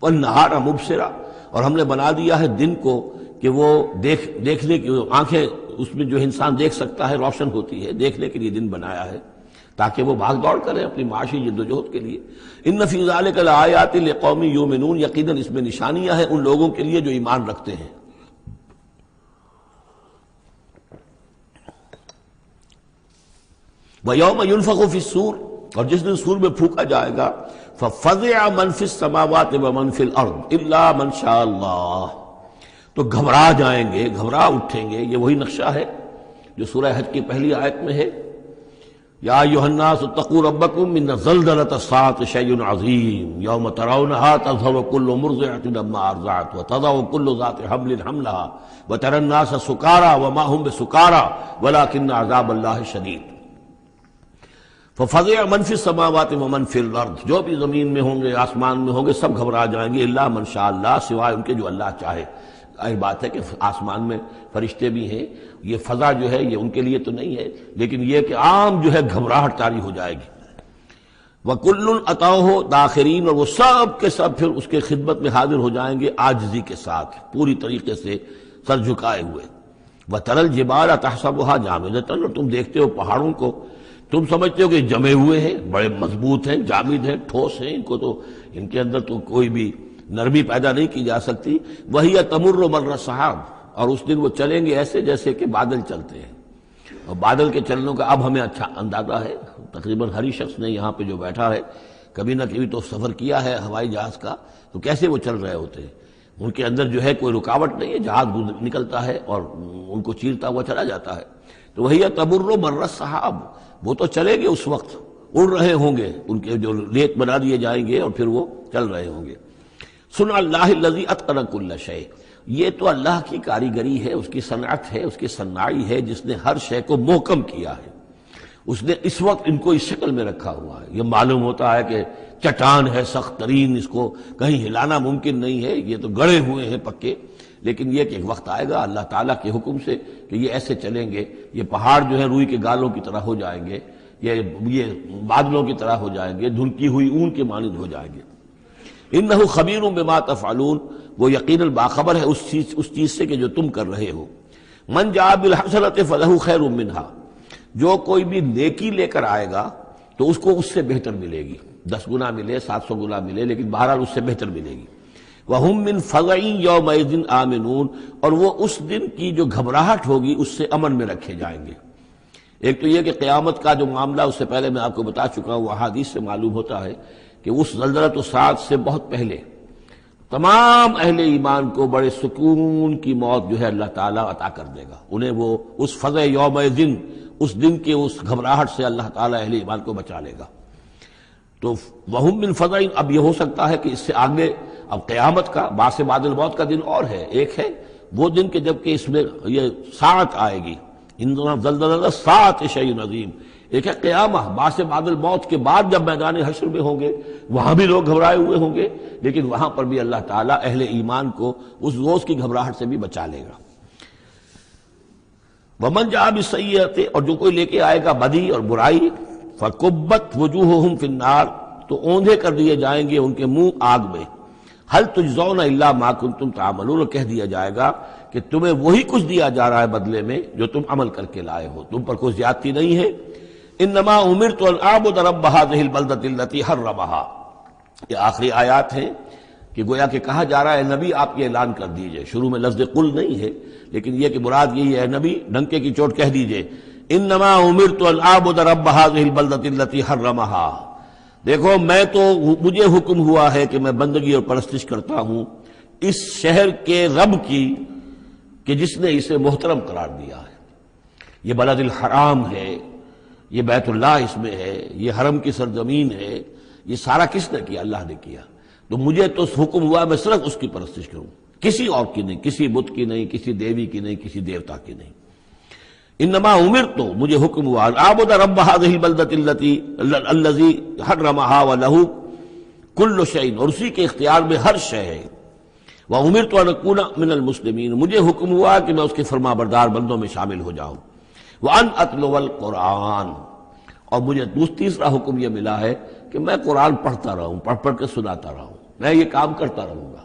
Speaker 2: والنہار مبصرا، اور ہم نے بنا دیا ہے دن کو کہ وہ دیکھنے کی آنکھیں، اس میں جو انسان دیکھ سکتا ہے، روشن ہوتی ہے، دیکھنے کے لیے دن بنایا ہے تاکہ وہ بھاگ دوڑ کریں اپنی معاشی جد و جہد کے لیے۔ ان فی ذلک لآیات لقوم یؤمنون، یقیناً اس میں نشانیاں ہیں ان لوگوں کے لیے جو ایمان رکھتے ہیں۔ وَيَوْمَ يُنفَخُ فِي الصُّورِ، اور جس دن سور میں پھونکا جائے گا، فَفَزِعَ مَنْ فِي السَّمَاوَاتِ وَمَنْ فِي الْأَرْضِ إِلَّا مَنْ شَاءَ اللَّهُ، تو گھبرا جائیں گے، گھبرا اٹھیں گے۔ یہ وہی نقشہ ہے جو سورہ حج کی پہلی آیت میں ہے، یا ایھا الناس اتقوا ربکم ان زلزلۃ الساعۃ شیء عظیم یوم ترونها تذہل کل مرضعۃ عما ارضعت وتضع کل ذات حمل حملها وترى الناس سکارى وما هم بسکارى ولكن عذاب اللہ شدید۔ ففزع من فی السماوات ومن فی الارض، جو بھی زمین میں ہوں گے آسمان میں ہوں گے سب گھبرا جائیں گے، الا من شاء اللہ، سوائے ان کے جو اللہ چاہے۔ ظاہر بات ہے کہ آسمان میں فرشتے بھی ہیں، یہ فضا جو ہے یہ ان کے لیے تو نہیں ہے، لیکن یہ کہ عام جو ہے گھبراہٹ طاری ہو جائے گی۔ وَكُلٌّ أَتَوْهُ دَاخِرِينَ، اور وہ سب کے سب پھر اس کے خدمت میں حاضر ہو جائیں گے عاجزی کے ساتھ، پوری طریقے سے سر جھکائے ہوئے۔ وَتَرَى الْجِبَالَ تَحْسَبُهَا جَامِدَةً، اور تم دیکھتے ہو پہاڑوں کو، تم سمجھتے ہو کہ جمے ہوئے ہیں، بڑے مضبوط ہیں، جامد ہیں، ٹھوس ہیں، ان کو تو ان کے اندر تو کوئی بھی نرمی پیدا نہیں کی جا سکتی۔ وَهِيَ تَمُرُّ مَرَّ السَّحَابِ، اور اس دن وہ چلیں گے ایسے جیسے کہ بادل چلتے ہیں، اور بادل کے چلنوں کا اب ہمیں اچھا اندازہ ہے۔ تقریباً ہر ہی شخص نے یہاں پہ جو بیٹھا ہے کبھی نہ کبھی تو سفر کیا ہے ہوائی جہاز کا، تو کیسے وہ چل رہے ہوتے ہیں، ان کے اندر جو ہے کوئی رکاوٹ نہیں ہے، جہاز نکلتا ہے اور ان کو چیرتا ہوا چلا جاتا ہے۔ تو وہی تمر مر السحاب، وہ تو چلیں گے اس وقت، اڑ رہے ہوں گے، ان کے جو ریت بنا دیے جائیں گے اور پھر وہ چل رہے ہوں گے۔ سن اللہ الذی اتقن کل شیء، یہ تو اللہ کی کاریگری ہے، اس کی صنعت ہے، اس کی صنائی ہے، جس نے ہر شے کو محکم کیا ہے۔ اس نے اس وقت ان کو اس شکل میں رکھا ہوا ہے۔ یہ معلوم ہوتا ہے کہ چٹان ہے سخت ترین، اس کو کہیں ہلانا ممکن نہیں ہے، یہ تو گڑے ہوئے ہیں پکے، لیکن یہ کہ ایک وقت آئے گا اللہ تعالیٰ کے حکم سے کہ یہ ایسے چلیں گے، یہ پہاڑ جو ہے روئی کے گالوں کی طرح ہو جائیں گے، یہ بادلوں کی طرح ہو جائیں گے، دھنکی ہوئی اون کے مانند ہو جائیں گے۔ انہ خبیر بما تفعلون، وہ یقیناً باخبر ہے اس چیز سے کہ جو تم کر رہے ہو۔ من جاء بالحسنۃ فلہ خیر منہا، جو کوئی بھی نیکی لے کر آئے گا تو اس کو اس سے بہتر ملے گی، 10 گنا ملے، 700 گنا ملے، لیکن بہرحال اس سے بہتر ملے گی۔ وَهُم مِّن فَزَعٍ يَوْمَئِذٍ آمِنُونَ، اور وہ اس دن کی جو گھبراہٹ ہوگی اس سے امن میں رکھے جائیں گے۔ ایک تو یہ کہ قیامت کا جو معاملہ اس سے پہلے میں آپ کو بتا چکا ہوں، احادیث سے معلوم ہوتا ہے کہ اس زلزلۃ الساعۃ سے بہت پہلے تمام اہل ایمان کو بڑے سکون کی موت جو ہے اللہ تعالیٰ عطا کر دے گا، انہیں وہ اس فزع یومئذ، اس دن کے اس گھبراہٹ سے اللہ تعالیٰ اہل ایمان کو بچا لے گا۔ تو وَهُم مِّن فَزَعٍ، اب یہ ہو سکتا ہے کہ اس سے آگے اب قیامت کا باعث بعد الموت کا دن اور ہے، ایک ہے وہ دن کہ جب کہ اس میں یہ ساعت آئے گی، اِنَّ زَلْزَلَةَ السَّاعَةِ شَيْءٌ عَظِيمٌ، ایک ہے قیامہ باعث بعد الموت کے بعد جب میدان حشر میں ہوں گے، وہاں بھی لوگ گھبرائے ہوئے ہوں گے، لیکن وہاں پر بھی اللہ تعالیٰ اہل ایمان کو اس روز کی گھبراہٹ سے بھی بچا لے گا۔ وَمَنْ جَاءَ بِالسَّيِّئَةِ، اور جو کوئی لے کے آئے گا بدی اور برائی، فَكُبَّتْ وُجُوهُهُمْ فِي النَّارِ، تو اوندھے کر دیے جائیں گے ان کے منہ آگ میں۔ هَلْ تُجْزَوْنَ إِلَّا مَا كُنتُمْ تَعْمَلُونَ، کہہ دیا جائے گا کہ تمہیں وہی کچھ دیا جا رہا ہے بدلے میں جو تم عمل کر کے لائے ہو، تم پر کوئی زیادتی نہیں ہے۔ انما امرت ان اعبد رب هذه البلدۃ التي حرمها، یہ آخری آیات ہیں کہ گویا کہ کہا جا رہا ہے نبی آپ یہ اعلان کر دیجئے، شروع میں لفظ قل نہیں ہے لیکن یہ کہ مراد یہی ہے نبی ڈنکے کی چوٹ کہہ دیجئے، انما امرت ان اعبد رب هذه البلدۃ التي حرمها، دیکھو میں تو مجھے حکم ہوا ہے کہ میں بندگی اور پرستش کرتا ہوں اس شہر کے رب کی کہ جس نے اسے محترم قرار دیا ہے۔ یہ بلد الحرام ہے، یہ بیت اللہ اس میں ہے، یہ حرم کی سرزمین ہے، یہ سارا کس نے کیا؟ اللہ نے کیا۔ تو مجھے تو حکم ہوا میں صرف اس کی پرستش کروں، کسی اور کی نہیں، کسی بت کی نہیں، کسی دیوی کی نہیں، کسی دیوتا کی نہیں۔ انما امرت، مجھے حکم ہوا اعبد رب هذه البلدۃ الذی حرمها وله کل شیء، اور اسی کے اختیار میں ہر شے ہے۔ وامرت ان اکون من المسلمین، مجھے حکم ہوا کہ میں اس کے فرما بردار بندوں میں شامل ہو جاؤں۔ وان اتلو القرآن، اور مجھے تیسرا حکم یہ ملا ہے کہ میں قرآن پڑھتا رہوں، پڑھ پڑھ کے سناتا رہوں، میں یہ کام کرتا رہوں گا۔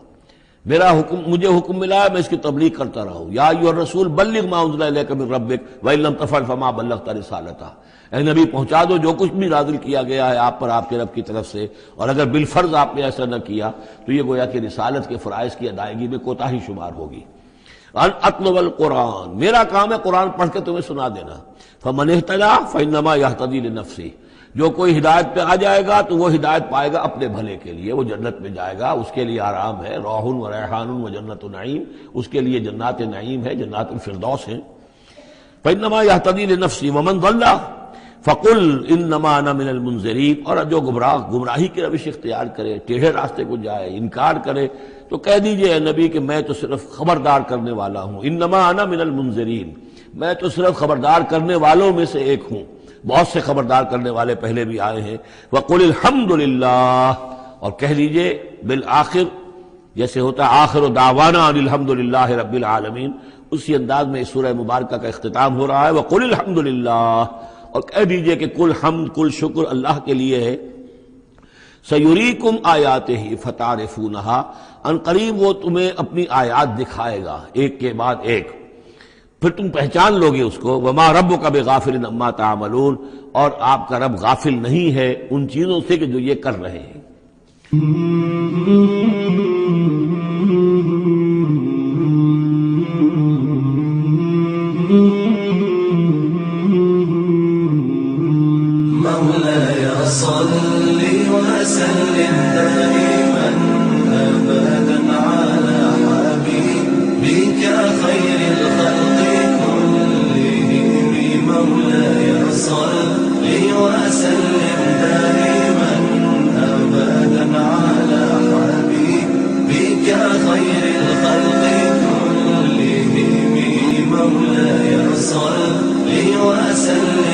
Speaker 2: میرا حکم، مجھے حکم ملا ہے میں اس کی تبلیغ کرتا رہوں۔ یا ایھا الرسول بلغ ما انزل الیک من ربک وان لم تفعل فما بلغت رسالتہ، اے نبی پہنچا دو جو کچھ بھی نازل کیا گیا ہے آپ پر آپ کے رب کی طرف سے، اور اگر بالفرض آپ نے ایسا نہ کیا تو یہ گویا کہ رسالت کے فرائض کی ادائیگی میں کوتاہی شمار ہوگی۔ ان اطلب القرآن، میرا کام ہے قرآن پڑھ کے تمہیں سنا دینا. فمن اہتدی فانما یہتدی لنفسہ، جو کوئی ہدایت پہ آ جائے گا تو وہ ہدایت پائے گا اپنے بھلے کے لیے، وہ جنت میں جائے گا، اس کے لیے آرام ہے، روح و ریحان و جنت نعیم، اس کے لیے جنات نعیم ہے، جنات الفردوس ہیں. فانما یہتدی لنفسہ ومن ضل فقل انما انا من المنذرین، اور جو گمراہی کی روش اختیار کرے، ٹیڑھے راستے کو جائے، انکار کرے، تو کہہ دیجئے اے نبی کہ میں تو صرف خبردار کرنے والا ہوں. انما انا من المنذرین، میں تو صرف خبردار کرنے والوں میں سے ایک ہوں. بہت سے خبردار کرنے والے پہلے بھی آئے ہیں. وقل الحمد للہ، اور کہہ دیجئے بالآخر، جیسے ہوتا ہے آخر دعوانا ان الحمد للہ رب العالمین، اسی انداز میں اس سورہ مبارکہ کا اختتام ہو رہا ہے. وقل الحمد للہ، اور کہہ دیجئے کہ کل حمد کل شکر اللہ کے لیے ہے. سیریکم آیاتہ فتعرفونہا، ان قریب وہ تمہیں اپنی آیات دکھائے گا ایک کے بعد ایک، پھر تم پہچان لوگے اس کو. وما ربک بغافل عما تعملون، اور آپ کا رب غافل نہیں ہے ان چیزوں سے کہ جو یہ کر رہے ہیں.
Speaker 1: مولاي صل وسلم دائما أبدا على حبيبك خير الخلق كلهم. مولاي صل وسلم دائما أبدا على حبيبك خير الخلق كلهم. مولاي صل وسلم